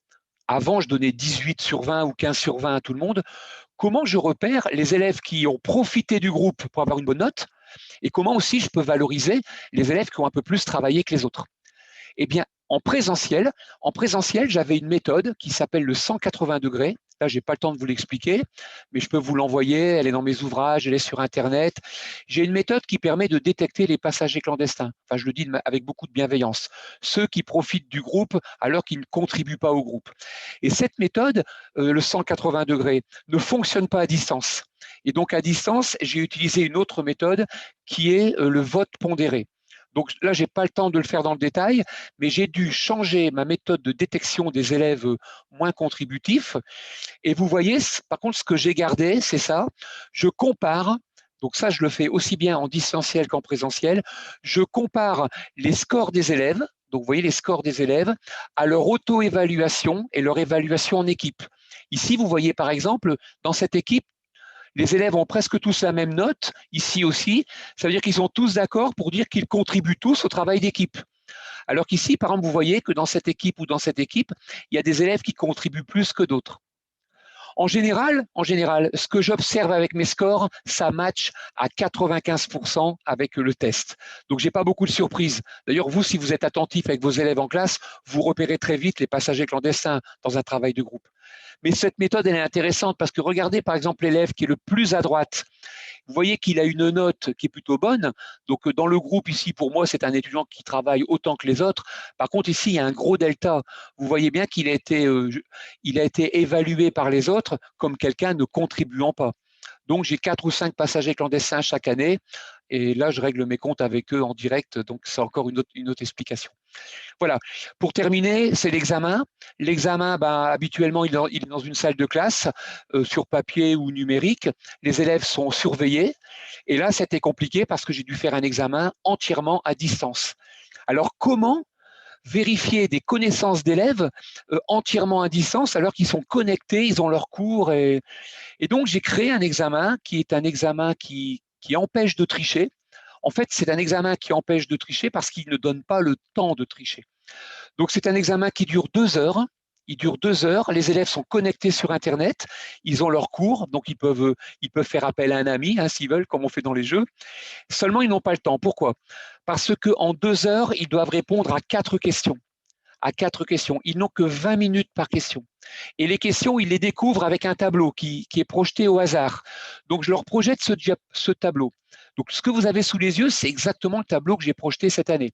avant je donnais 18 sur 20 ou 15 sur 20 à tout le monde, comment je repère les élèves qui ont profité du groupe pour avoir une bonne note et comment aussi je peux valoriser les élèves qui ont un peu plus travaillé que les autres? Eh bien, en présentiel, j'avais une méthode qui s'appelle le 180 degrés. Là, je n'ai pas le temps de vous l'expliquer, mais je peux vous l'envoyer. Elle est dans mes ouvrages, elle est sur Internet. J'ai une méthode qui permet de détecter les passagers clandestins. Enfin, je le dis avec beaucoup de bienveillance. Ceux qui profitent du groupe alors qu'ils ne contribuent pas au groupe. Et cette méthode, le 180 degrés, ne fonctionne pas à distance. Et donc, à distance, j'ai utilisé une autre méthode qui est le vote pondéré. Donc là, je n'ai pas le temps de le faire dans le détail, mais j'ai dû changer ma méthode de détection des élèves moins contributifs. Et vous voyez, par contre, ce que j'ai gardé, c'est ça. Je compare, donc ça, je le fais aussi bien en distanciel qu'en présentiel. Je compare les scores des élèves, donc vous voyez les scores des élèves, à leur auto-évaluation et leur évaluation en équipe. Ici, vous voyez par exemple, dans cette équipe, les élèves ont presque tous la même note, ici aussi. Ça veut dire qu'ils sont tous d'accord pour dire qu'ils contribuent tous au travail d'équipe. Alors qu'ici, par exemple, vous voyez que dans cette équipe ou dans cette équipe, il y a des élèves qui contribuent plus que d'autres. En général, ce que j'observe avec mes scores, ça match à 95% avec le test. Donc, je n'ai pas beaucoup de surprises. D'ailleurs, vous, si vous êtes attentif avec vos élèves en classe, vous repérez très vite les passagers clandestins dans un travail de groupe. Mais cette méthode, elle est intéressante parce que regardez, par exemple, l'élève qui est le plus à droite. Vous voyez qu'il a une note qui est plutôt bonne. Donc, dans le groupe ici, pour moi, c'est un étudiant qui travaille autant que les autres. Par contre, ici, il y a un gros delta. Vous voyez bien qu'il a été évalué par les autres comme quelqu'un ne contribuant pas. Donc, j'ai 4 ou 5 passagers clandestins chaque année. Et là, je règle mes comptes avec eux en direct. Donc, c'est encore une autre explication. Voilà. Pour terminer, c'est l'examen. L'examen, habituellement, il est dans une salle de classe, sur papier ou numérique. Les élèves sont surveillés. Et là, c'était compliqué parce que j'ai dû faire un examen entièrement à distance. Alors, comment vérifier des connaissances d'élèves entièrement à distance alors qu'ils sont connectés, ils ont leurs cours et donc j'ai créé un examen qui est un examen qui empêche de tricher. En fait, c'est un examen qui empêche de tricher parce qu'il ne donne pas le temps de tricher. Donc c'est un examen qui dure 2 heures. Il dure 2 heures. Les élèves sont connectés sur Internet. Ils ont leurs cours, donc ils peuvent faire appel à un ami s'ils veulent, comme on fait dans les jeux. Seulement, ils n'ont pas le temps. Pourquoi? Parce qu'en 2 heures, ils doivent répondre à 4 questions. À 4 questions. Ils n'ont que 20 minutes par question. Et les questions, ils les découvrent avec un tableau qui est projeté au hasard. Donc, je leur projette ce tableau. Donc, ce que vous avez sous les yeux, c'est exactement le tableau que j'ai projeté cette année.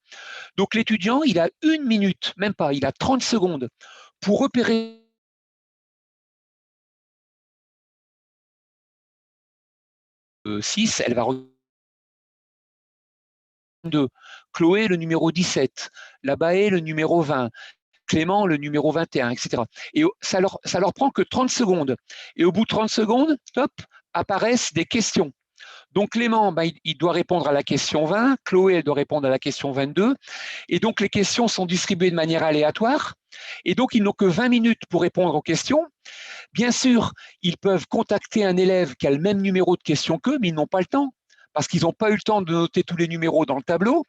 Donc, l'étudiant, il a 1 minute, même pas, il a 30 secondes pour repérer 6, elle va 2. Chloé, le numéro 17. Labaé, le numéro 20. Clément, le numéro 21, etc. Et ça leur prend que 30 secondes. Et au bout de 30 secondes, top, apparaissent des questions. Donc Clément, il doit répondre à la question 20, Chloé, elle doit répondre à la question 22. Et donc les questions sont distribuées de manière aléatoire. Et donc ils n'ont que 20 minutes pour répondre aux questions. Bien sûr, ils peuvent contacter un élève qui a le même numéro de question qu'eux, mais ils n'ont pas le temps, parce qu'ils n'ont pas eu le temps de noter tous les numéros dans le tableau.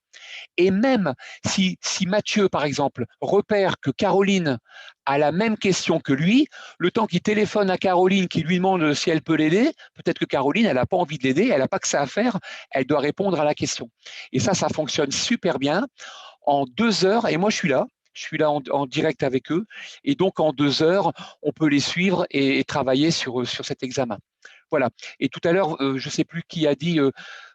Et même si Mathieu, par exemple, repère que Caroline a la même question que lui, le temps qu'il téléphone à Caroline, qui lui demande si elle peut l'aider, peut-être que Caroline, elle n'a pas envie de l'aider, elle n'a pas que ça à faire, elle doit répondre à la question. Et ça fonctionne super bien. En 2 heures, et moi je suis là en direct avec eux, et donc en 2 heures, on peut les suivre et travailler sur cet examen. Voilà. Et tout à l'heure, je ne sais plus qui a dit,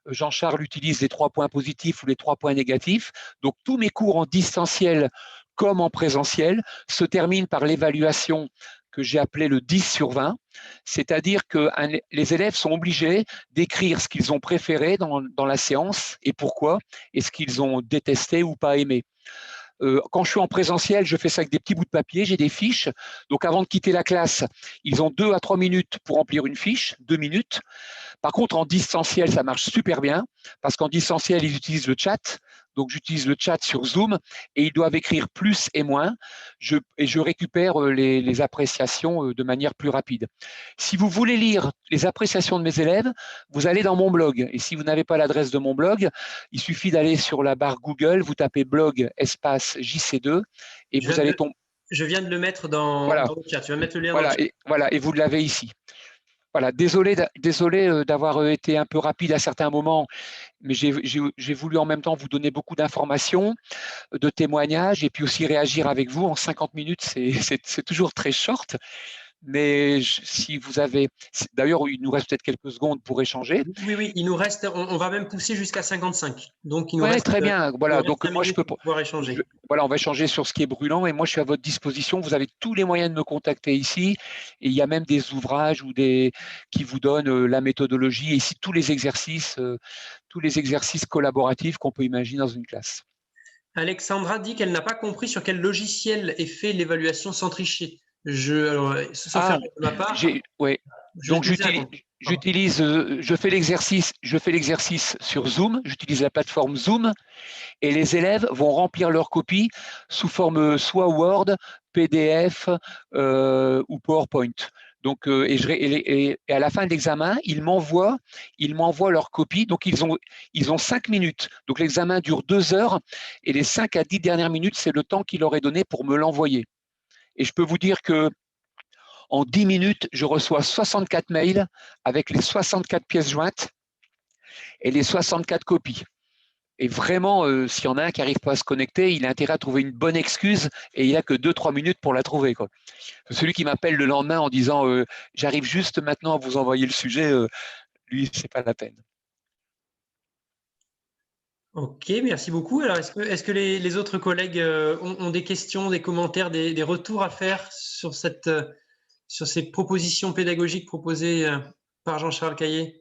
Jean-Charles utilise les 3 points positifs ou les 3 points négatifs. Donc, tous mes cours en distanciel comme en présentiel se terminent par l'évaluation que j'ai appelée le 10 sur 20, c'est-à-dire que les élèves sont obligés d'écrire ce qu'ils ont préféré dans la séance et pourquoi, et ce qu'ils ont détesté ou pas aimé. Quand je suis en présentiel, je fais ça avec des petits bouts de papier, j'ai des fiches. Donc, avant de quitter la classe, ils ont 2 à 3 minutes pour remplir une fiche, 2 minutes. Par contre, en distanciel, ça marche super bien parce qu'en distanciel, ils utilisent le chat. Donc, j'utilise le chat sur Zoom et ils doivent écrire plus et moins. Et je récupère les appréciations de manière plus rapide. Si vous voulez lire les appréciations de mes élèves, vous allez dans mon blog. Et si vous n'avez pas l'adresse de mon blog, il suffit d'aller sur la barre Google, vous tapez blog espace JC2 et vous allez tomber. Je viens de le mettre dans le chat. Tu vas mettre le lien dans le chat. Et vous l'avez ici. Voilà, désolé d'avoir été un peu rapide à certains moments, mais j'ai voulu en même temps vous donner beaucoup d'informations, de témoignages, et puis aussi réagir avec vous en 50 minutes, c'est toujours très short. Mais si vous avez… D'ailleurs, il nous reste peut-être quelques secondes pour échanger. Oui, il nous reste… On va même pousser jusqu'à 55. Donc, il nous reste… Très bien. Voilà, donc moi, je peux pouvoir échanger. Voilà, on va échanger sur ce qui est brûlant et moi, je suis à votre disposition. Vous avez tous les moyens de me contacter ici. Et il y a même des ouvrages qui vous donnent la méthodologie et ici tous les exercices collaboratifs qu'on peut imaginer dans une classe. Alexandra dit qu'elle n'a pas compris sur quel logiciel est fait l'évaluation sans tricher. De ma part. Donc je fais l'exercice sur Zoom, j'utilise la plateforme Zoom et les élèves vont remplir leur copie sous forme soit Word, PDF ou PowerPoint. Donc, et à la fin de l'examen, ils m'envoient leur copie. Donc, ils ont 5 minutes. Donc, l'examen dure 2 heures et les 5 à 10 dernières minutes, c'est le temps qu'il leur est donné pour me l'envoyer. Et je peux vous dire que en 10 minutes, je reçois 64 mails avec les 64 pièces jointes et les 64 copies. Et vraiment, s'il y en a un qui n'arrive pas à se connecter, il a intérêt à trouver une bonne excuse et il n'a que 2-3 minutes pour la trouver, quoi. Celui qui m'appelle le lendemain en disant « j'arrive juste maintenant à vous envoyer le sujet », lui, ce n'est pas la peine. Ok, merci beaucoup. Alors, est-ce que les autres collègues ont des questions, des commentaires, des retours à faire sur ces propositions pédagogiques proposées par Jean-Charles Caillé.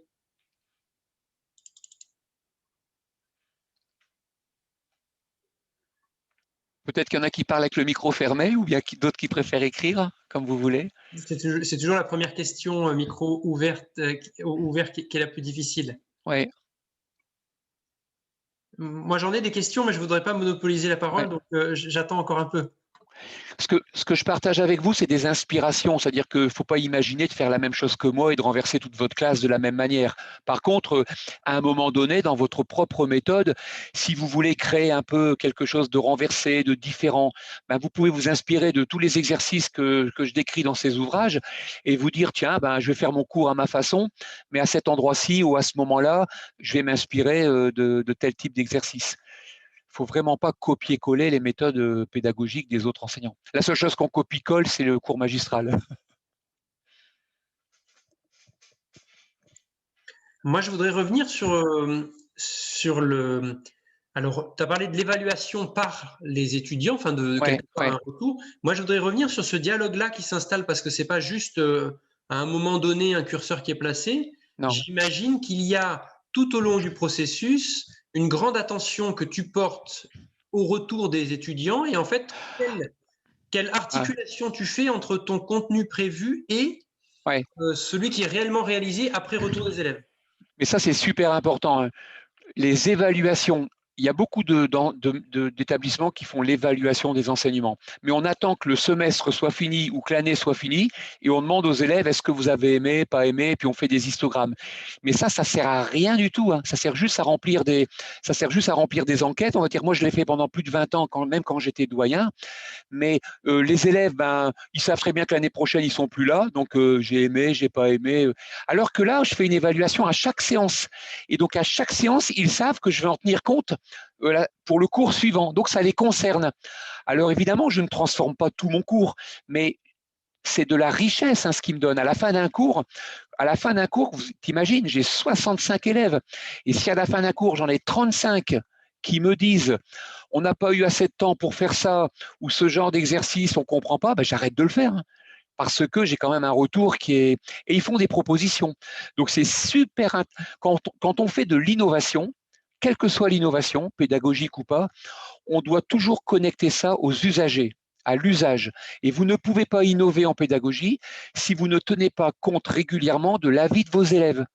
Peut-être qu'il y en a qui parlent avec le micro fermé ou bien d'autres qui préfèrent écrire, comme vous voulez. C'est toujours la première question micro ouverte qui est la plus difficile. Oui. Moi, j'en ai des questions, mais je ne voudrais pas monopoliser la parole, donc j'attends encore un peu. Ce que je partage avec vous, c'est des inspirations, c'est-à-dire qu'il ne faut pas imaginer de faire la même chose que moi et de renverser toute votre classe de la même manière. Par contre, à un moment donné, dans votre propre méthode, si vous voulez créer un peu quelque chose de renversé, de différent, ben vous pouvez vous inspirer de tous les exercices que je décris dans ces ouvrages et vous dire, tiens, ben, je vais faire mon cours à ma façon, mais à cet endroit-ci ou à ce moment-là, je vais m'inspirer de tel type d'exercice. Il ne faut vraiment pas copier-coller les méthodes pédagogiques des autres enseignants. La seule chose qu'on copie-colle, c'est le cours magistral. Moi, je voudrais revenir sur le… Alors, tu as parlé de l'évaluation par les étudiants, enfin de un retour. Moi, je voudrais revenir sur ce dialogue-là qui s'installe parce que ce n'est pas juste à un moment donné un curseur qui est placé. J'imagine qu'il y a tout au long du processus une grande attention que tu portes au retour des étudiants et en fait, quelle articulation tu fais entre ton contenu prévu et celui qui est réellement réalisé après retour des élèves. Mais ça, c'est super important. Les évaluations, il y a beaucoup d'établissements qui font l'évaluation des enseignements. Mais on attend que le semestre soit fini ou que l'année soit finie et on demande aux élèves est-ce que vous avez aimé, pas aimé, et puis on fait des histogrammes. Mais ça sert à rien du tout. Ça sert juste à remplir des enquêtes. On va dire, moi, je l'ai fait pendant plus de 20 ans, même quand j'étais doyen. Mais les élèves, ils savent très bien que l'année prochaine, ils ne sont plus là. Donc, j'ai aimé, j'ai pas aimé. Alors que là, je fais une évaluation à chaque séance. Et donc, à chaque séance, ils savent que je vais en tenir compte pour le cours suivant. Donc, ça les concerne. Alors, évidemment, je ne transforme pas tout mon cours, mais c'est de la richesse ce qui me donne. À la fin d'un cours, t'imagines, j'ai 65 élèves. Et si à la fin d'un cours, j'en ai 35 qui me disent on n'a pas eu assez de temps pour faire ça ou ce genre d'exercice, on ne comprend pas, j'arrête de le faire. Parce que j'ai quand même un retour qui est… Et ils font des propositions. Donc, c'est super… Quand on fait de l'innovation, quelle que soit l'innovation, pédagogique ou pas, on doit toujours connecter ça aux usagers, à l'usage. Et vous ne pouvez pas innover en pédagogie si vous ne tenez pas compte régulièrement de l'avis de vos élèves.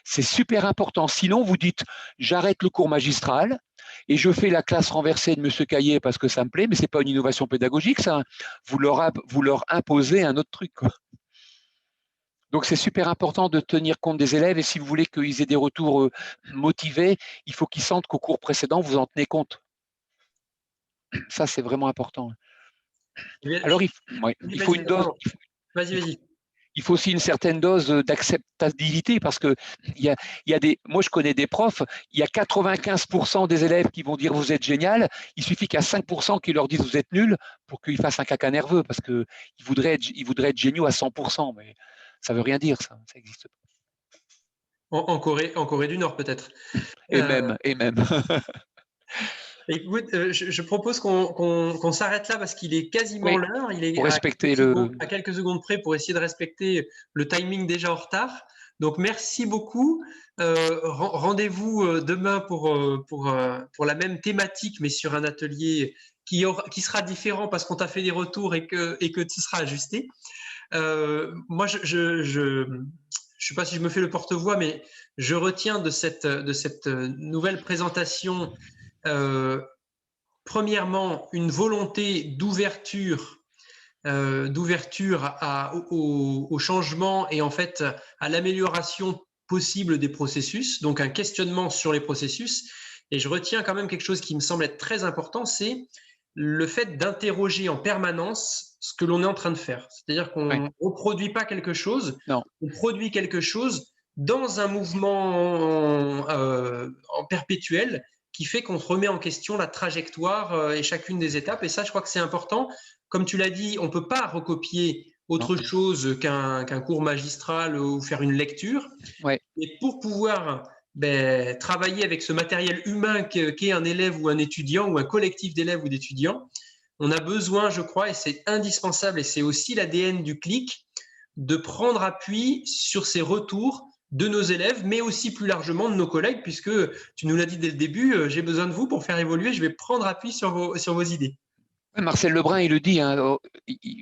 C'est super important. Sinon, vous dites, j'arrête le cours magistral et je fais la classe renversée de M. Caillé parce que ça me plaît, mais ce n'est pas une innovation pédagogique, ça. Vous leur imposez un autre truc, quoi. Donc, c'est super important de tenir compte des élèves et si vous voulez qu'ils aient des retours motivés, il faut qu'ils sentent qu'au cours précédent, vous en tenez compte. Ça, c'est vraiment important. Alors, il faut une dose. Vas-y. Il faut aussi une certaine dose d'acceptabilité parce que moi, je connais des profs, il y a 95% des élèves qui vont dire vous êtes génial. Il suffit qu'il y a 5% qui leur disent vous êtes nul pour qu'ils fassent un caca nerveux parce qu'ils voudraient être géniaux à 100%. Mais ça ne veut rien dire, ça n'existe pas. En Corée du Nord, peut-être. Et même. Écoute, je propose qu'on s'arrête là parce qu'il est quasiment l'heure. Il est pour respecter à quelques secondes près pour essayer de respecter le timing déjà en retard. Donc, merci beaucoup. Rendez-vous demain pour la même thématique, mais sur un atelier qui sera différent parce qu'on t'a fait des retours et que tu seras ajusté. Moi, je ne sais pas si je me fais le porte-voix, mais je retiens de cette nouvelle présentation premièrement, une volonté d'ouverture au changement et en fait à l'amélioration possible des processus, donc un questionnement sur les processus. Et je retiens quand même quelque chose qui me semble être très important, c'est le fait d'interroger en permanence ce que l'on est en train de faire. C'est-à-dire qu'on ne reproduit pas quelque chose, on produit quelque chose dans un mouvement en perpétuel qui fait qu'on remet en question la trajectoire et chacune des étapes. Et ça, je crois que c'est important. Comme tu l'as dit, on ne peut pas recopier autre chose qu'un cours magistral ou faire une lecture. Et pour pouvoir travailler avec ce matériel humain qu'est un élève ou un étudiant ou un collectif d'élèves ou d'étudiants, on a besoin, je crois, et c'est indispensable, et c'est aussi l'ADN du CLIC, de prendre appui sur ces retours de nos élèves, mais aussi plus largement de nos collègues, puisque tu nous l'as dit dès le début, j'ai besoin de vous pour faire évoluer, je vais prendre appui sur vos idées. Marcel Lebrun, il le dit, hein,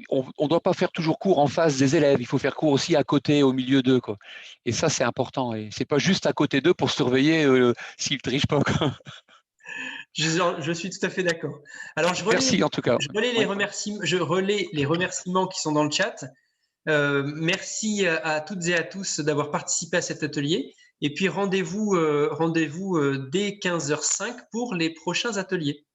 on ne doit pas faire toujours cours en face des élèves, il faut faire cours aussi à côté, au milieu d'eux, quoi. Et ça, c'est important. Et c'est pas juste à côté d'eux pour surveiller s'ils ne trichent pas, quoi. Je suis tout à fait d'accord. Alors, merci en tout cas. Je relais les remerciements qui sont dans le chat. Merci à toutes et à tous d'avoir participé à cet atelier. Et puis, rendez-vous dès 15h05 pour les prochains ateliers.